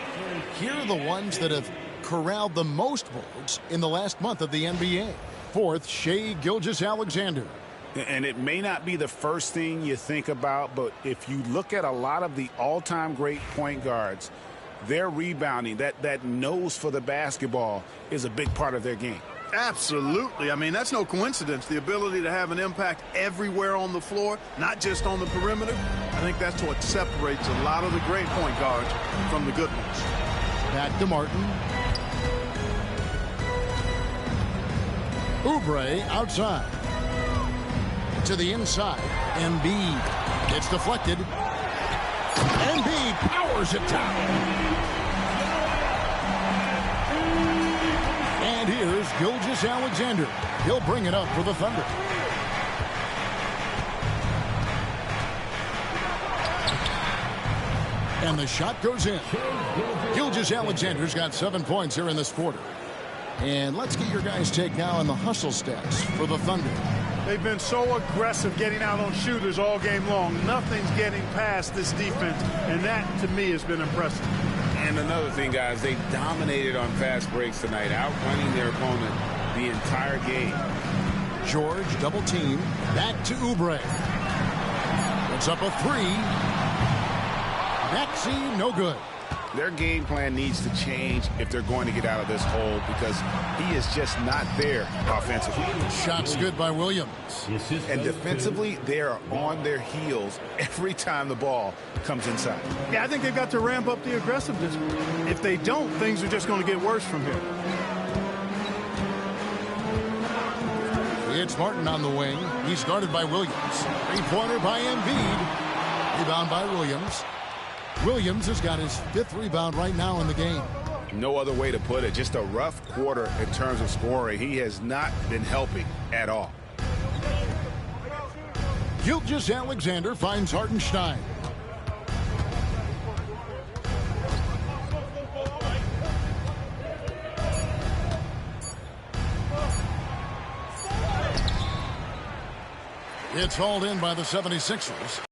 here are the ones that have corralled the most boards in the last month of the NBA. Fourth, Shai Gilgeous-Alexander. And it may not be the first thing you think about, but if you look at a lot of the all-time great point guards, their rebounding, that nose for the basketball is a big part of their game. Absolutely. I mean, that's no coincidence. The ability to have an impact everywhere on the floor, not just on the perimeter. I think that's what separates a lot of the great point guards from the good ones. Back to Martin. Oubre outside. To the inside. Embiid. It's deflected. Embiid powers it down. And here's Gilgeous-Alexander. He'll bring it up for the Thunder. And the shot goes in. Gilgeous-Alexander's got 7 points here in this quarter. And let's get your guys' take now on the hustle stats for the Thunder. They've been so aggressive getting out on shooters all game long. Nothing's getting past this defense, and that, to me, has been impressive. And another thing, guys, they dominated on fast breaks tonight, outrunning their opponent the entire game. George double team. Back to Oubre. Puts up a 3. Maxey, no good. Their game plan needs to change if they're going to get out of this hole because he is just not there offensively. Shots good by Williams. And defensively, they are on their heels every time the ball comes inside. Yeah, I think they've got to ramp up the aggressiveness. If they don't, things are just going to get worse from here. It's Martin on the wing. He's guarded by Williams. Three-pointer by Embiid. Rebound by Williams. Williams has got his 5th rebound right now in the game. No other way to put it. Just a rough quarter in terms of scoring. He has not been helping at all. Gilgeous-Alexander finds Hartenstein. It's hauled in by the 76ers.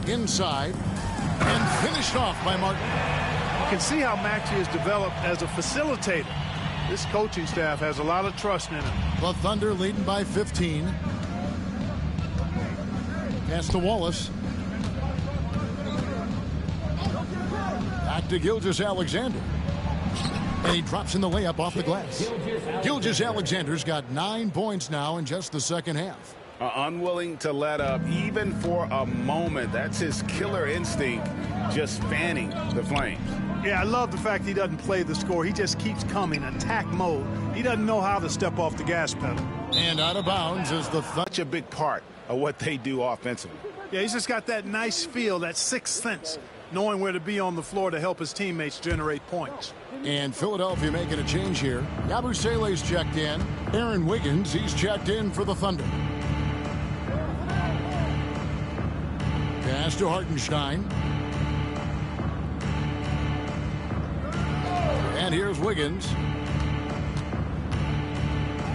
Inside and finished off by Martin. You can see how Maxey has developed as a facilitator. This coaching staff has a lot of trust in him. The Thunder leading by 15. Pass to Wallace. Back to Gilgeous-Alexander. And he drops in the layup off the glass. Gilgeous-Alexander's got 9 points now in just the second half. Unwilling to let up even for a moment. That's his killer instinct, just fanning the flames. Yeah, I love the fact he doesn't play the score. He just keeps coming, attack mode. He doesn't know how to step off the gas pedal. And out of bounds is the such a big part of what they do offensively. Yeah, he's just got that nice feel, that sixth sense, knowing where to be on the floor to help his teammates generate points. And Philadelphia making a change here. Yabusele's checked in. Aaron Wiggins, he's checked in for the Thunder. Pass to Hartenstein. And here's Wiggins.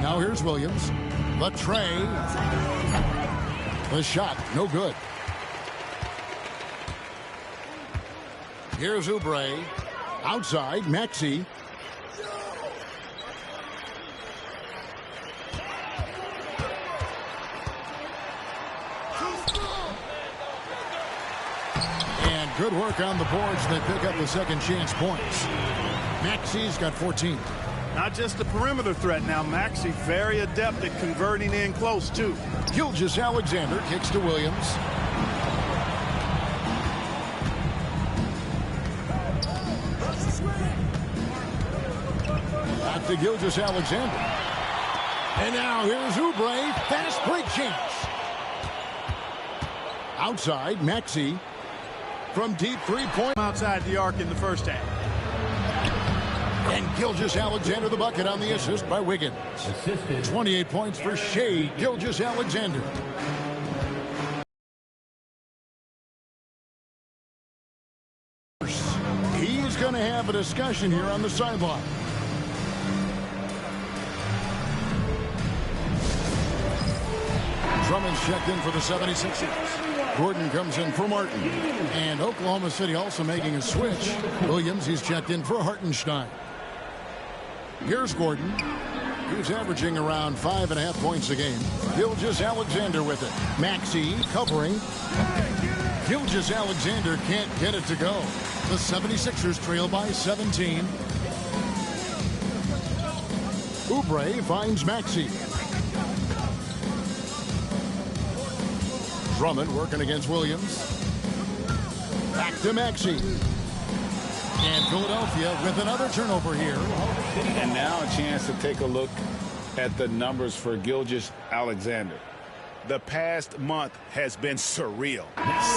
Now here's Williams. The tray. The shot, no good. Here's Oubre. Outside, Maxey. And good work on the boards. They pick up the second chance points. Maxey's got 14. Not just a perimeter threat now. Maxey very adept at converting in close, too. Gilgeous-Alexander kicks to Williams. Back to Gilgeous-Alexander. And now here's Oubre. Fast break chance. Outside, Maxey. From deep three-point. Outside the arc in the first half. And Gilgeous-Alexander the bucket on the assist by Wiggins. 28 points for Shai Gilgeous-Alexander. He's going to have a discussion here on the sideline. Drummond's checked in for the 76ers. Gordon comes in for Martin. And Oklahoma City also making a switch. Williams, he's checked in for Hartenstein. Here's Gordon. He's averaging around 5.5 points a game. Gilgeous-Alexander with it. Maxey covering. Gilgeous-Alexander can't get it to go. The 76ers trail by 17. Oubre finds Maxey. Drummond working against Williams. Back to Maxey. And Philadelphia with another turnover here. And now a chance to take a look at the numbers for Gilgeous-Alexander. The past month has been surreal.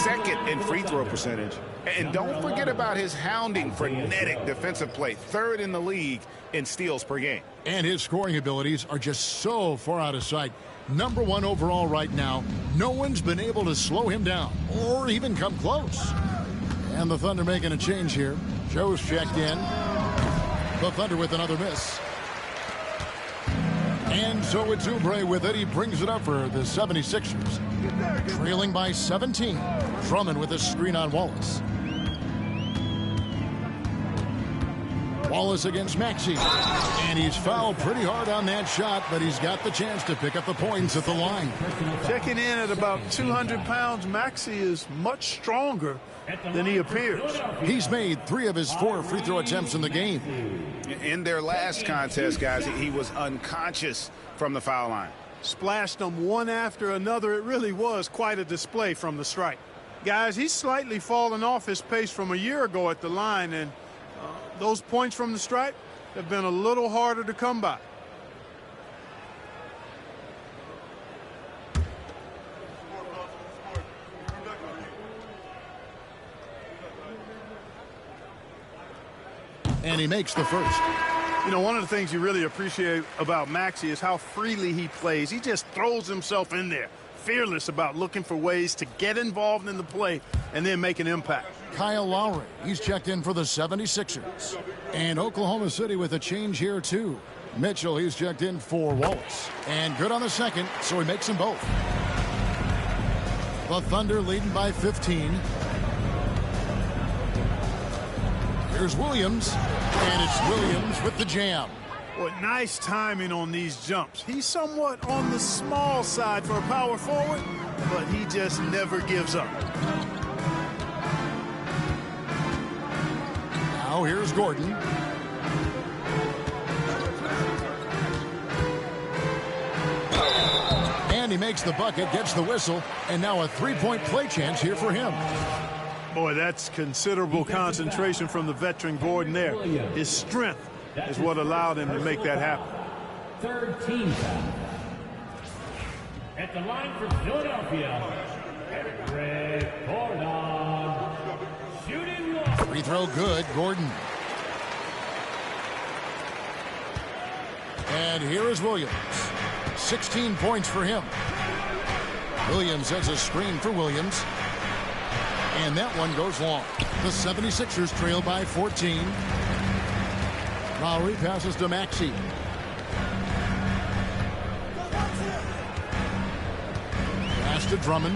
Second in free throw percentage. And don't forget about his hounding, frenetic defensive play. Third in the league in steals per game. And his scoring abilities are just so far out of sight. #1 overall right now. No one's been able to slow him down or even come close. And the Thunder making a change here. Joe's checked in. The Thunder with another miss. And so it's Oubre with it. He brings it up for the 76ers. Trailing by 17. Drummond with a screen on Wallace. Wallace against Maxey. And he's fouled pretty hard on that shot, but he's got the chance to pick up the points at the line. Checking in at about 200 pounds, Maxey is much stronger than he appears. He's made 3 of his 4 free throw attempts in the game. In their last contest, guys, he was unconscious from the foul line. Splashed them one after another. It really was quite a display from the stripe. Guys, he's slightly fallen off his pace from a year ago at the line, and those points from the stripe have been a little harder to come by. And he makes the first. You know, one of the things you really appreciate about Maxey is how freely he plays. He just throws himself in there, fearless about looking for ways to get involved in the play and then make an impact. Kyle Lowry, he's checked in for the 76ers. And Oklahoma City with a change here, too. Mitchell, he's checked in for Wallace. And good on the second, so he makes them both. The Thunder leading by 15. Here's Williams, and it's Williams with the jam. Well, nice timing on these jumps. He's somewhat on the small side for a power forward, but he just never gives up. Now here's Gordon. And he makes the bucket, gets the whistle, and now a three-point play chance here for him. Boy, that's considerable concentration from the veteran Gordon there. His strength is what allowed him to make that happen. Third team foul. At the line for Philadelphia, Eric Gordon. Shooting one. Free throw good, Gordon. And here is Williams. 16 points for him. Williams has a screen for Williams. And that one goes long. The 76ers trail by 14. Lowry passes to Maxey. Pass to Drummond.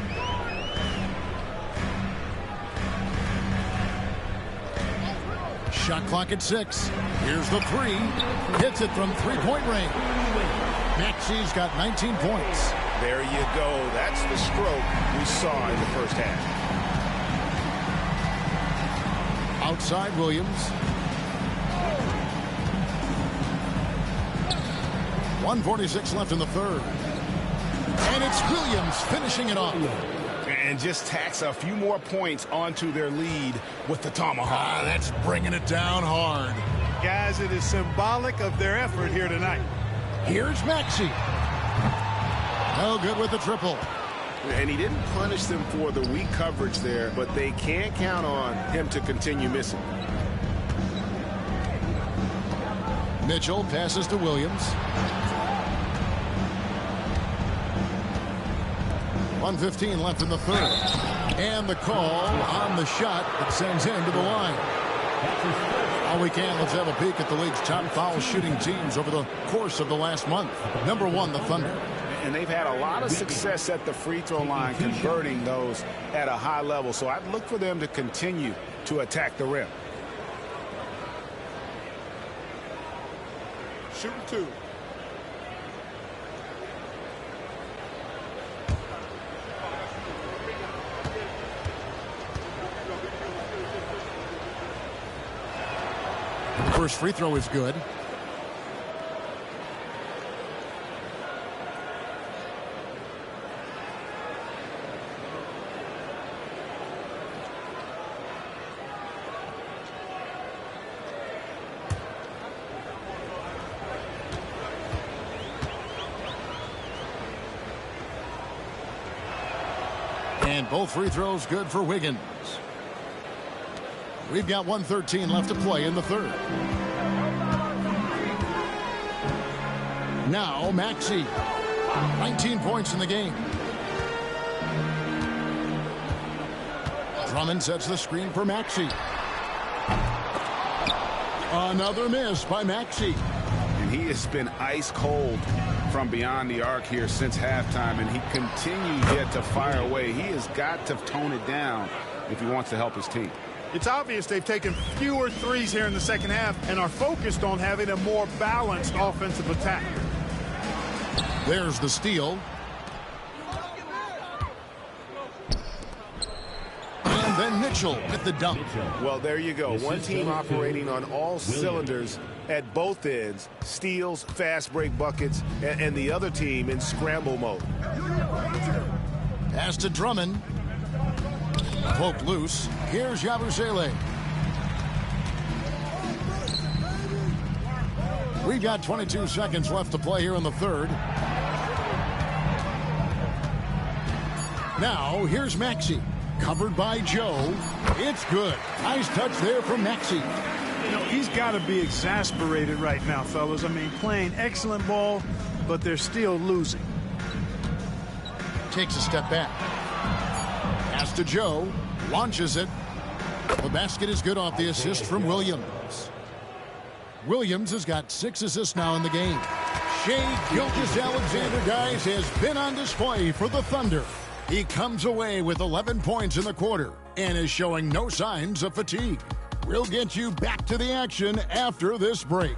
Shot clock at 6. Here's the three. Hits it from three-point range. Maxey's got 19 points. There you go. That's the stroke we saw in the first half. Outside Williams. 1:46 left in the third. And it's Williams finishing it off. And just tacks a few more points onto their lead with the tomahawk. That's bringing it down hard. Guys, it is symbolic of their effort here tonight. Here's Maxey. No good with the triple. And he didn't punish them for the weak coverage there, but they can't count on him to continue missing. Mitchell passes to Williams. 1:15 left in the third. And the call on the shot that sends him to the line. All we can, let's have a peek at the league's top foul shooting teams over the course of the last month. Number 1, the Thunder. And they've had a lot of success at the free throw line, converting those at a high level. So I'd look for them to continue to attack the rim. Shooting 2. First free throw is good. And both free throws good for Wiggins. We've got 1:13 left to play in the third. Now Maxey. 19 points in the game. Drummond sets the screen for Maxey. Another miss by Maxey. And he has been ice cold from beyond the arc here since halftime, and he continues yet to fire away. He has got to tone it down if he wants to help his team. It's obvious they've taken fewer threes here in the second half and are focused on having a more balanced offensive attack. There's the steal. And then Mitchell with the dunk. Well, there you go. One team operating on all cylinders at both ends. Steals, fast break buckets, and the other team in scramble mode. Pass to Drummond. Poked loose. Here's Yabusele. We've got 22 seconds left to play here in the third. Now, here's Maxey. Covered by Joe. It's good. Nice touch there from Maxey. You know, he's got to be exasperated right now, fellas. I mean, playing excellent ball, but they're still losing. Takes a step back. Pass to Joe. Launches it. The basket is good off the assist from Williams. Williams has got 6 assists now in the game. Shai Gilgeous-Alexander, guys, has been on display for the Thunder. He comes away with 11 points in the quarter and is showing no signs of fatigue. We'll get you back to the action after this break.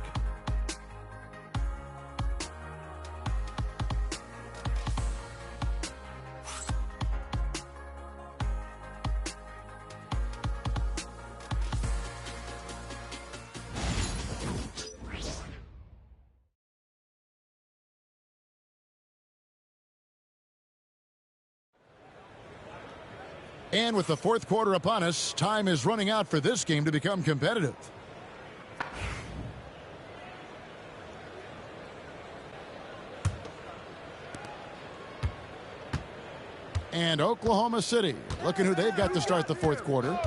And with the fourth quarter upon us, time is running out for this game to become competitive. And Oklahoma City, looking who they've got to start the fourth quarter.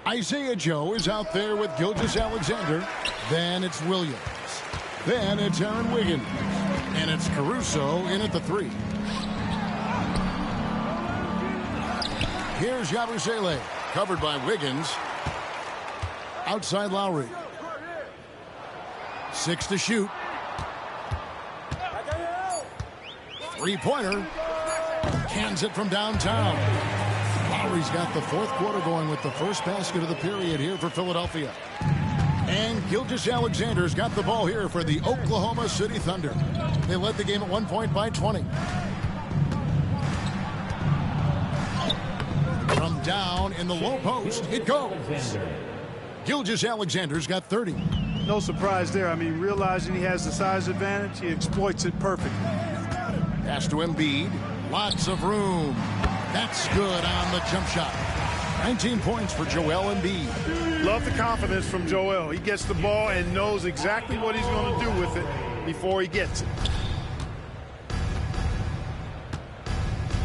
Isaiah Joe is out there with Gilgeous-Alexander. Then it's Williams. Then it's Aaron Wiggins. And it's Caruso in at the 3. Here's Yabusele, covered by Wiggins. Outside Lowry. 6 to shoot. 3-pointer. Cans it from downtown. Lowry's got the fourth quarter going with the first basket of the period here for Philadelphia. And Gilgeous-Alexander's got the ball here for the Oklahoma City Thunder. They led the game at 1 point by 20. From down in the low post, it goes. Gilgeous-Alexander's got 30. No surprise there. I mean, realizing he has the size advantage, he exploits it perfectly. Pass to Embiid. Lots of room. That's good on the jump shot. 19 points for Joel Embiid. Love the confidence from Joel. He gets the ball and knows exactly what he's going to do with it before he gets it.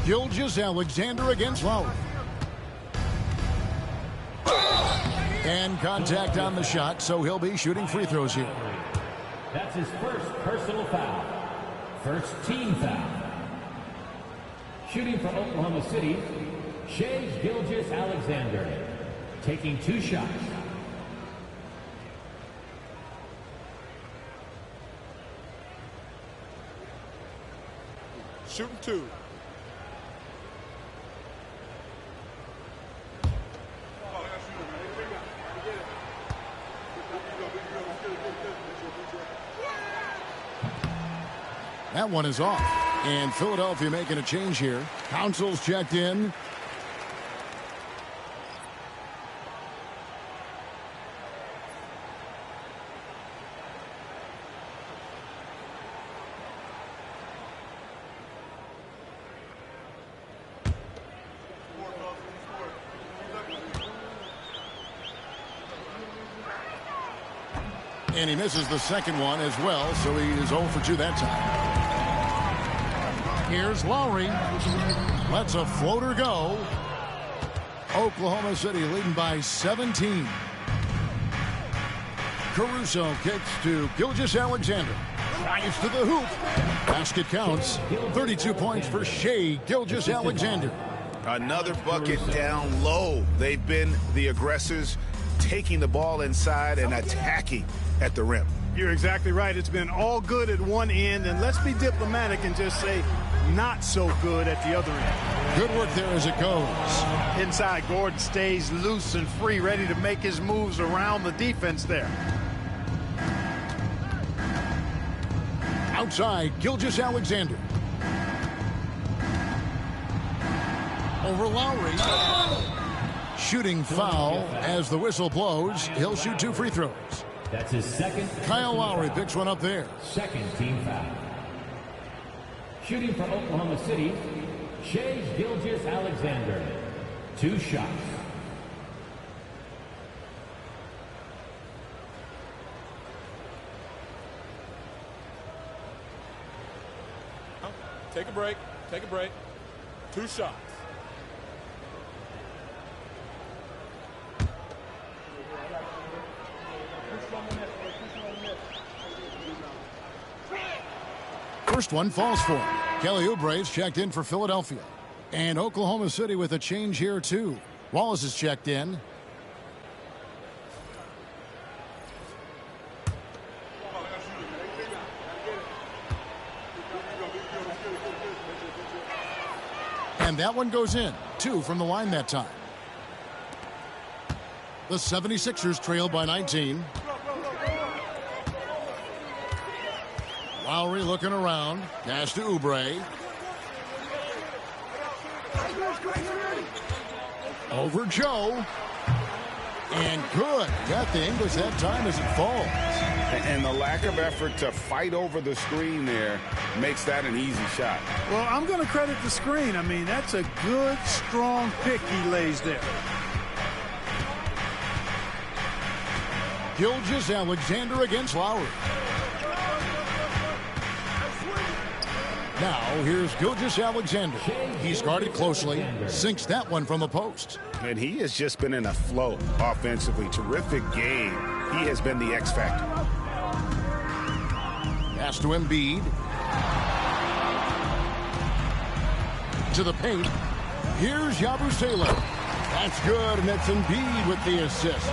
Gilgeous-Alexander against Lowry. And contact on the shot, so he'll be shooting free throws here. That's his first personal foul. First team foul. Shooting for Oklahoma City, Shai Gilgeous-Alexander. Taking 2 shots. Shooting 2. That one is off. And Philadelphia making a change here. Council's checked in. And he misses the second one as well, so he is 0 for 2 that time. Here's Lowry. Lets a floater go. Oklahoma City leading by 17. Caruso kicks to Gilgeous-Alexander. Drives to the hoop. Basket counts. 32 points for Shai Gilgeous-Alexander. Another bucket down low. They've been the aggressors, taking the ball inside and attacking at the rim. You're exactly right. It's been all good at one end, and let's be diplomatic and just say not so good at the other end. Good work there as it goes. Inside, Gordon stays loose and free, ready to make his moves around the defense there. Outside, Gilgeous-Alexander. Over Lowry. Shooting foul as the whistle blows. He'll shoot 2 free throws. That's his second. Kyle Lowry picks one up there. Second team foul. Shooting for Oklahoma City, Shai Gilgeous-Alexander. 2 shots. Take a break. Take a break. 2 shots. first one falls for him. Kelly Oubre's checked in for Philadelphia. And Oklahoma City with a change here, too. Wallace is checked in. And that one goes in. 2 from the line that time. The 76ers trail by 19. Lowry looking around. Pass to Oubre. Over Joe. And good. Got the English that time as it falls. And the lack of effort to fight over the screen there makes that an easy shot. Well, I'm going to credit the screen. I mean, that's a good, strong pick he lays there. Gilgeous-Alexander against Lowry. Now, here's Gilgeous-Alexander. He's guarded closely. Sinks that one from the post. And he has just been in a flow offensively. Terrific game. He has been the X factor. Pass to Embiid. To the paint. Here's Yabusele. That's good, and it's Embiid with the assist.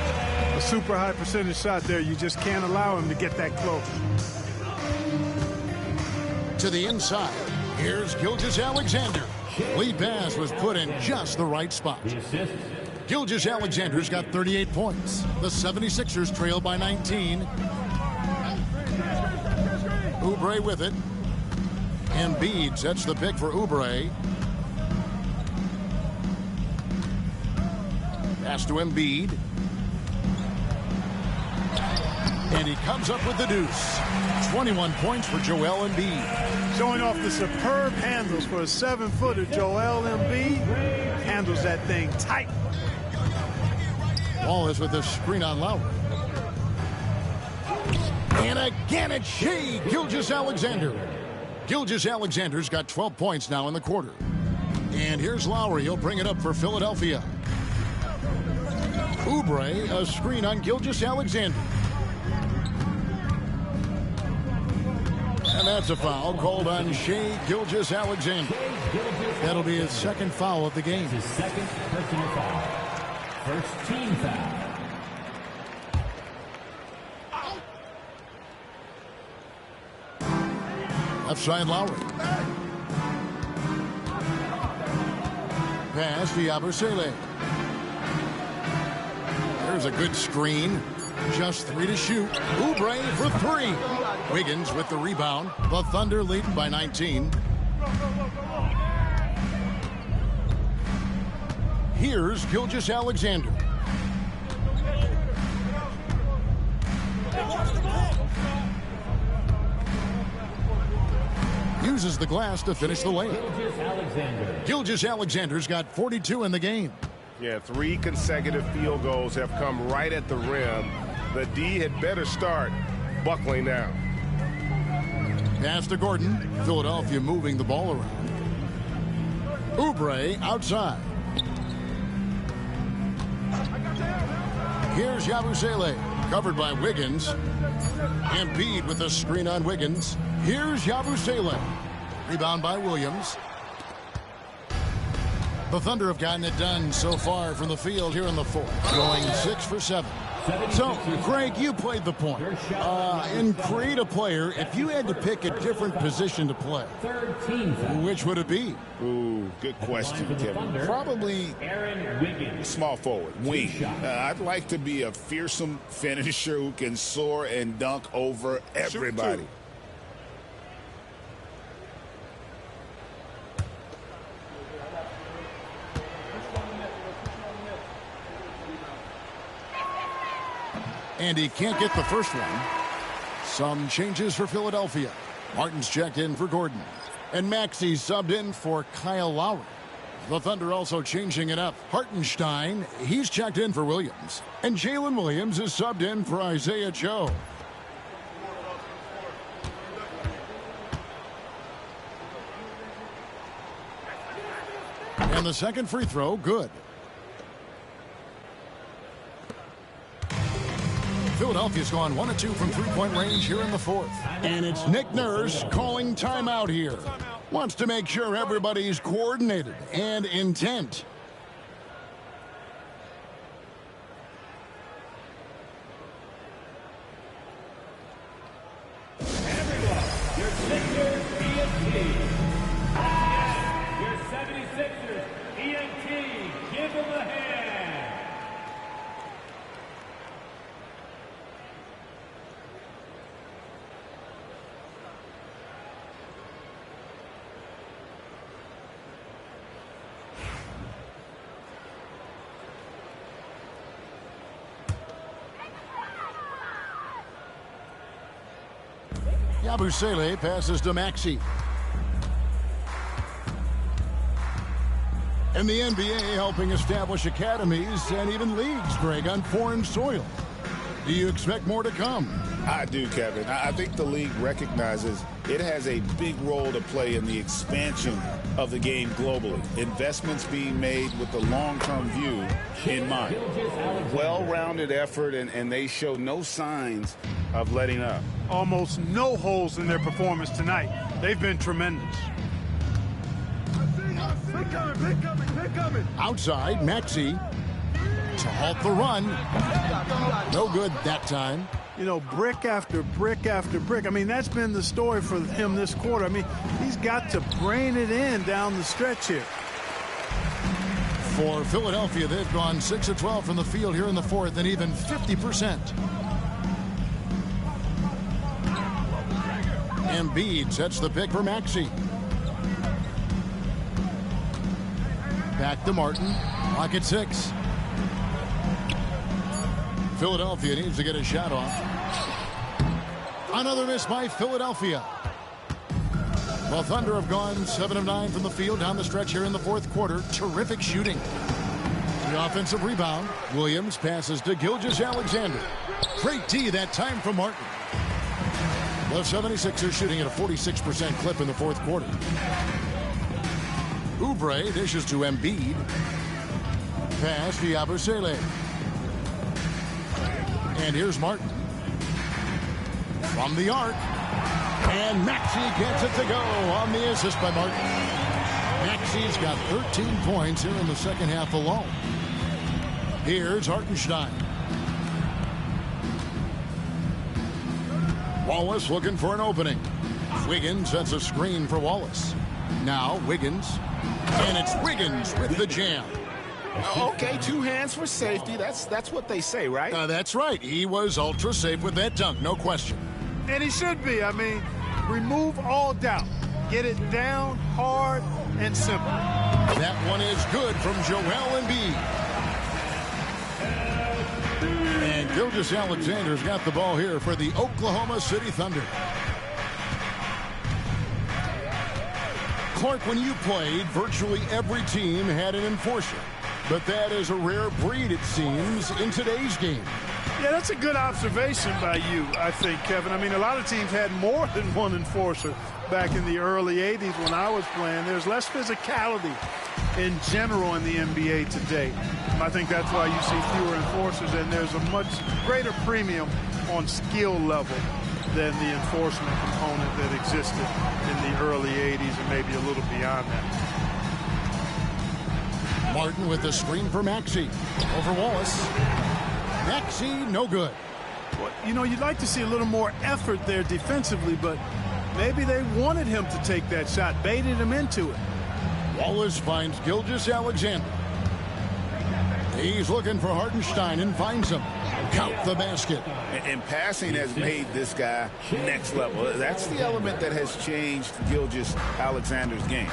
A super high percentage shot there. You just can't allow him to get that close. To the inside. Here's Gilgeous-Alexander. Lead pass was put in just the right spot. Gilgeous-Alexander's got 38 points. The 76ers trail by 19. Oubre with it. Embiid sets the pick for Oubre. Pass to Embiid. And he comes up with the deuce. 21 points for Joel Embiid. Showing off the superb handles for a 7-footer. Joel Embiid handles that thing tight. Wallace with the screen on Lowry. And again it's Shea Gilgeous-Alexander. Gilgeous-Alexander's got 12 points now in the quarter. And here's Lowry. He'll bring it up for Philadelphia. Oubre, a screen on Gilgeous-Alexander. And that's a foul called on Shea Gilgeous-Alexander. That'll be his second foul of the game. His second personal foul. First team foul. Left side Lowry. Pass to Yabusele. There's a good screen. Just 3 to shoot. Oubre for 3. Wiggins with the rebound. The Thunder leading by 19. Here's Gilgeous-Alexander. Uses the glass to finish the layup. Gilgeous-Alexander's got 42 in the game. Yeah, 3 consecutive field goals have come right at the rim. The D had better start buckling now. Pass to Gordon. Philadelphia moving the ball around. Oubre outside. Here's Yabusele. Covered by Wiggins. Embiid with a screen on Wiggins. Here's Yabusele. Rebound by Williams. The Thunder have gotten it done so far from the field here in the fourth. Going 6 for 7. So, Craig, you played the point. In create a player, if you had to pick a different position to play, which would it be? Ooh, good question, Kevin. Probably small forward, wing. I'd like to be a fearsome finisher who can soar and dunk over everybody. And he can't get the first one. Some changes for Philadelphia. Martin's checked in for Gordon. And Maxey's subbed in for Kyle Lowry. The Thunder also changing it up. Hartenstein, he's checked in for Williams. And Jalen Williams is subbed in for Isaiah Joe. And the second free throw, good. Philadelphia's gone 1 of 2 from three-point range here in the fourth. And it's Nick Nurse calling timeout here. Wants to make sure everybody's coordinated and intent. Everyone, your Sixers ENT. Your 76ers ENT. Give them a hand. Yabusele passes to Maxey. And the NBA helping establish academies and even leagues, Greg, on foreign soil. Do you expect more to come? I do, Kevin. I think the league recognizes it has a big role to play in the expansion of the game globally. Investments being made with the long-term view in mind. Well-rounded effort, and they show no signs of letting up. Almost no holes in their performance tonight. They've been tremendous. Outside, Maxey to halt the run. No good that time. You know, brick after brick after brick. I mean, that's been the story for him this quarter. I mean, he's got to brain it in down the stretch here. For Philadelphia, they've gone 6 of 12 from the field here in the fourth, and even 50%. Embiid sets the pick for Maxey. Back to Martin. Clock at 6. Philadelphia needs to get a shot off. Another miss by Philadelphia. The Thunder have gone 7 of 9 from the field down the stretch here in the fourth quarter. Terrific shooting. The offensive rebound. Williams passes to Gilgeous-Alexander. Great D that time from Martin. The 76ers shooting at a 46% clip in the fourth quarter. Oubre dishes to Embiid. Pass to Yabusele. And here's Martin. From the arc. And Maxey gets it to go on the assist by Martin. Maxey's got 13 points here in the second half alone. Here's Hartenstein. Wallace looking for an opening. Wiggins sets a screen for Wallace. Now Wiggins. And it's Wiggins with the jam. Okay, 2 hands for safety. That's what they say, right? That's right. He was ultra safe with that dunk, no question. And he should be. I mean, remove all doubt. Get it down, hard, and simple. That one is good from Joel Embiid. And Gilgeous-Alexander's got the ball here for the Oklahoma City Thunder. Clark, when you played, virtually every team had an enforcer. But that is a rare breed, it seems, in today's game. Yeah, that's a good observation by you, I think, Kevin. I mean, a lot of teams had more than one enforcer back in the early 80s when I was playing. There's less physicality in general in the NBA today. I think that's why you see fewer enforcers, and there's a much greater premium on skill level than the enforcement component that existed in the early 80s and maybe a little beyond that. Martin with the screen for Maxey. Over Wallace. Maxey, no good. Well, you know, you'd like to see a little more effort there defensively, but maybe they wanted him to take that shot, baited him into it. Wallace finds Gilgeous-Alexander. He's looking for Hartenstein and finds him. Count the basket. And passing has made this guy next level. That's the element that has changed Gilgeous-Alexander's game.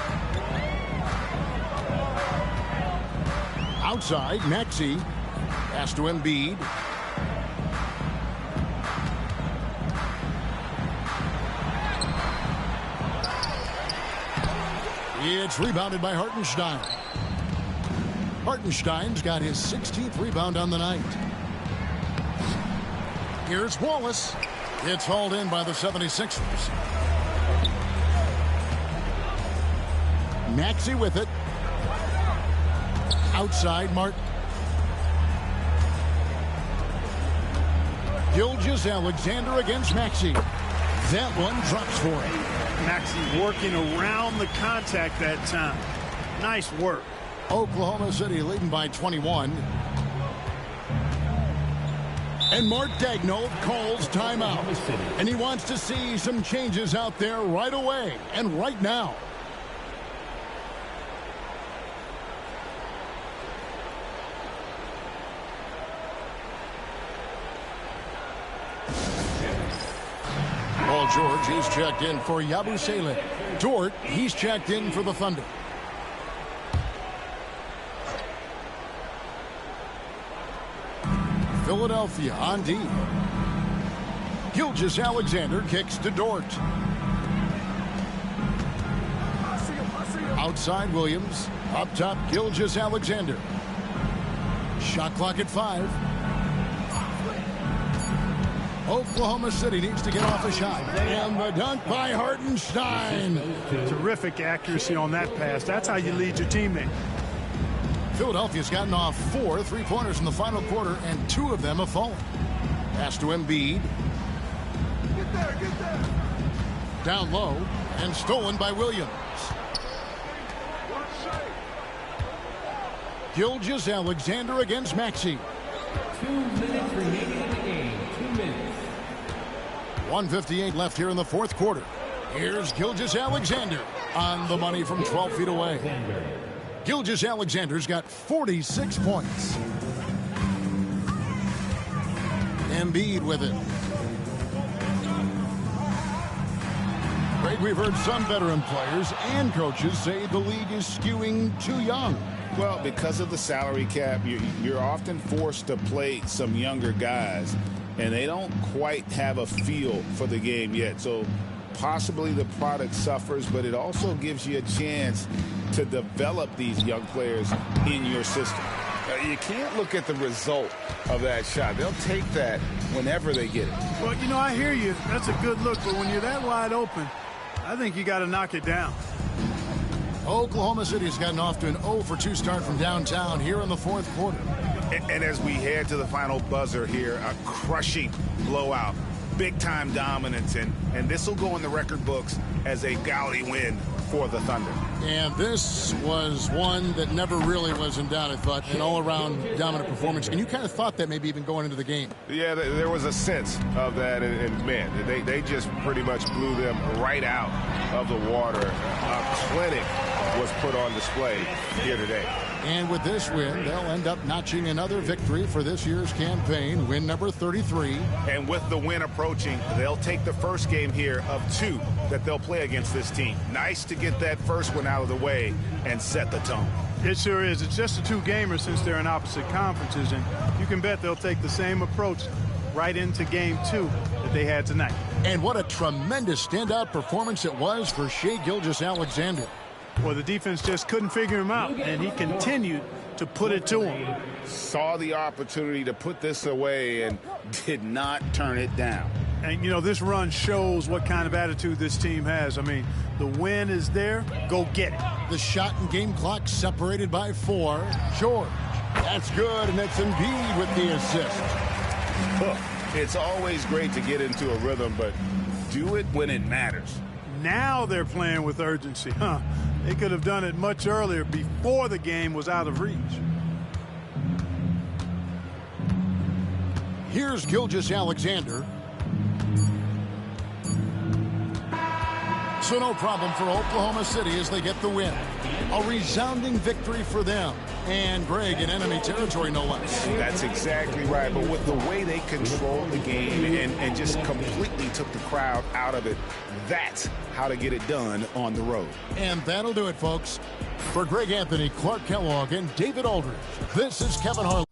Outside, Maxey. Pass to Embiid. It's rebounded by Hartenstein. Hartenstein's got his 16th rebound on the night. Here's Wallace. It's hauled in by the 76ers. Maxey with it. Outside, Martin. Gilgeous Alexander against Maxey. That one drops for him. Maxey working around the contact that time. Nice work. Oklahoma City leading by 21. And Mark Daigneault calls timeout. And he wants to see some changes out there right away and right now. Paul George, he's checked in for Yabusele. Dort, he's checked in for the Thunder. Philadelphia on D. Gilgeous Alexander kicks to Dort. Outside Williams. Up top, Gilgeous Alexander. Shot clock at 5. Oklahoma City needs to get off a shot. And the dunk by Hartenstein. Terrific accuracy on that pass. That's how you lead your teammate. Philadelphia's gotten off 4 3-pointers in the final quarter, and 2 of them have fallen. Pass to Embiid. Get there. Down low, and stolen by Williams. Gilgeous Alexander against Maxey. 2 minutes remaining in the game. 2 minutes. 1:58 left here in the fourth quarter. Here's Gilgeous Alexander on the money from 12 feet away. Gilgeous Alexander's got 46 points. Embiid with it. Greg, we've heard some veteran players and coaches say the league is skewing too young. Well, because of the salary cap, you're often forced to play some younger guys, and they don't quite have a feel for the game yet. So possibly the product suffers, but it also gives you a chance to develop these young players in your system. You can't look at the result of that shot. They'll take that whenever they get it. Well, you know, I hear you. That's a good look, but when you're that wide open, I think you got to knock it down. Oklahoma City's gotten off to an 0 for 2 start from downtown here in the fourth quarter. And as we head to the final buzzer here, a crushing blowout, big-time dominance, and this will go in the record books as a gaudy win for the Thunder. And this was one that never really was in doubt, I thought, an all-around dominant performance. And you kind of thought that maybe even going into the game. Yeah, there was a sense of that, and man, they just pretty much blew them right out of the water. A clinic was put on display here today. And with this win, they'll end up notching another victory for this year's campaign, win number 33. And with the win approaching, they'll take the first game here of 2 that they'll play against this team. Nice to get that first one out of the way and set the tone. It sure is. It's just a 2-gamer since they're in opposite conferences, and you can bet they'll take the same approach right into game 2 that they had tonight. And what a tremendous standout performance it was for Shai Gilgeous-Alexander. Well, the defense just couldn't figure him out, and he continued to put it to him. Saw the opportunity to put this away and did not turn it down. And, you know, this run shows what kind of attitude this team has. I mean, the win is there. Go get it. The shot and game clock separated by 4. George. That's good, and it's Embiid with the assist. Look, it's always great to get into a rhythm, but do it when it matters. Now they're playing with urgency, huh? They could have done it much earlier before the game was out of reach. Here's Gilgeous-Alexander. So no problem for Oklahoma City as they get the win. A resounding victory for them. And Greg in enemy territory, no less. That's exactly right. But with the way they controlled the game and just completely took the crowd out of it, that's how to get it done on the road. And that'll do it, folks. For Greg Anthony, Clark Kellogg, and David Aldridge, this is Kevin Harlan.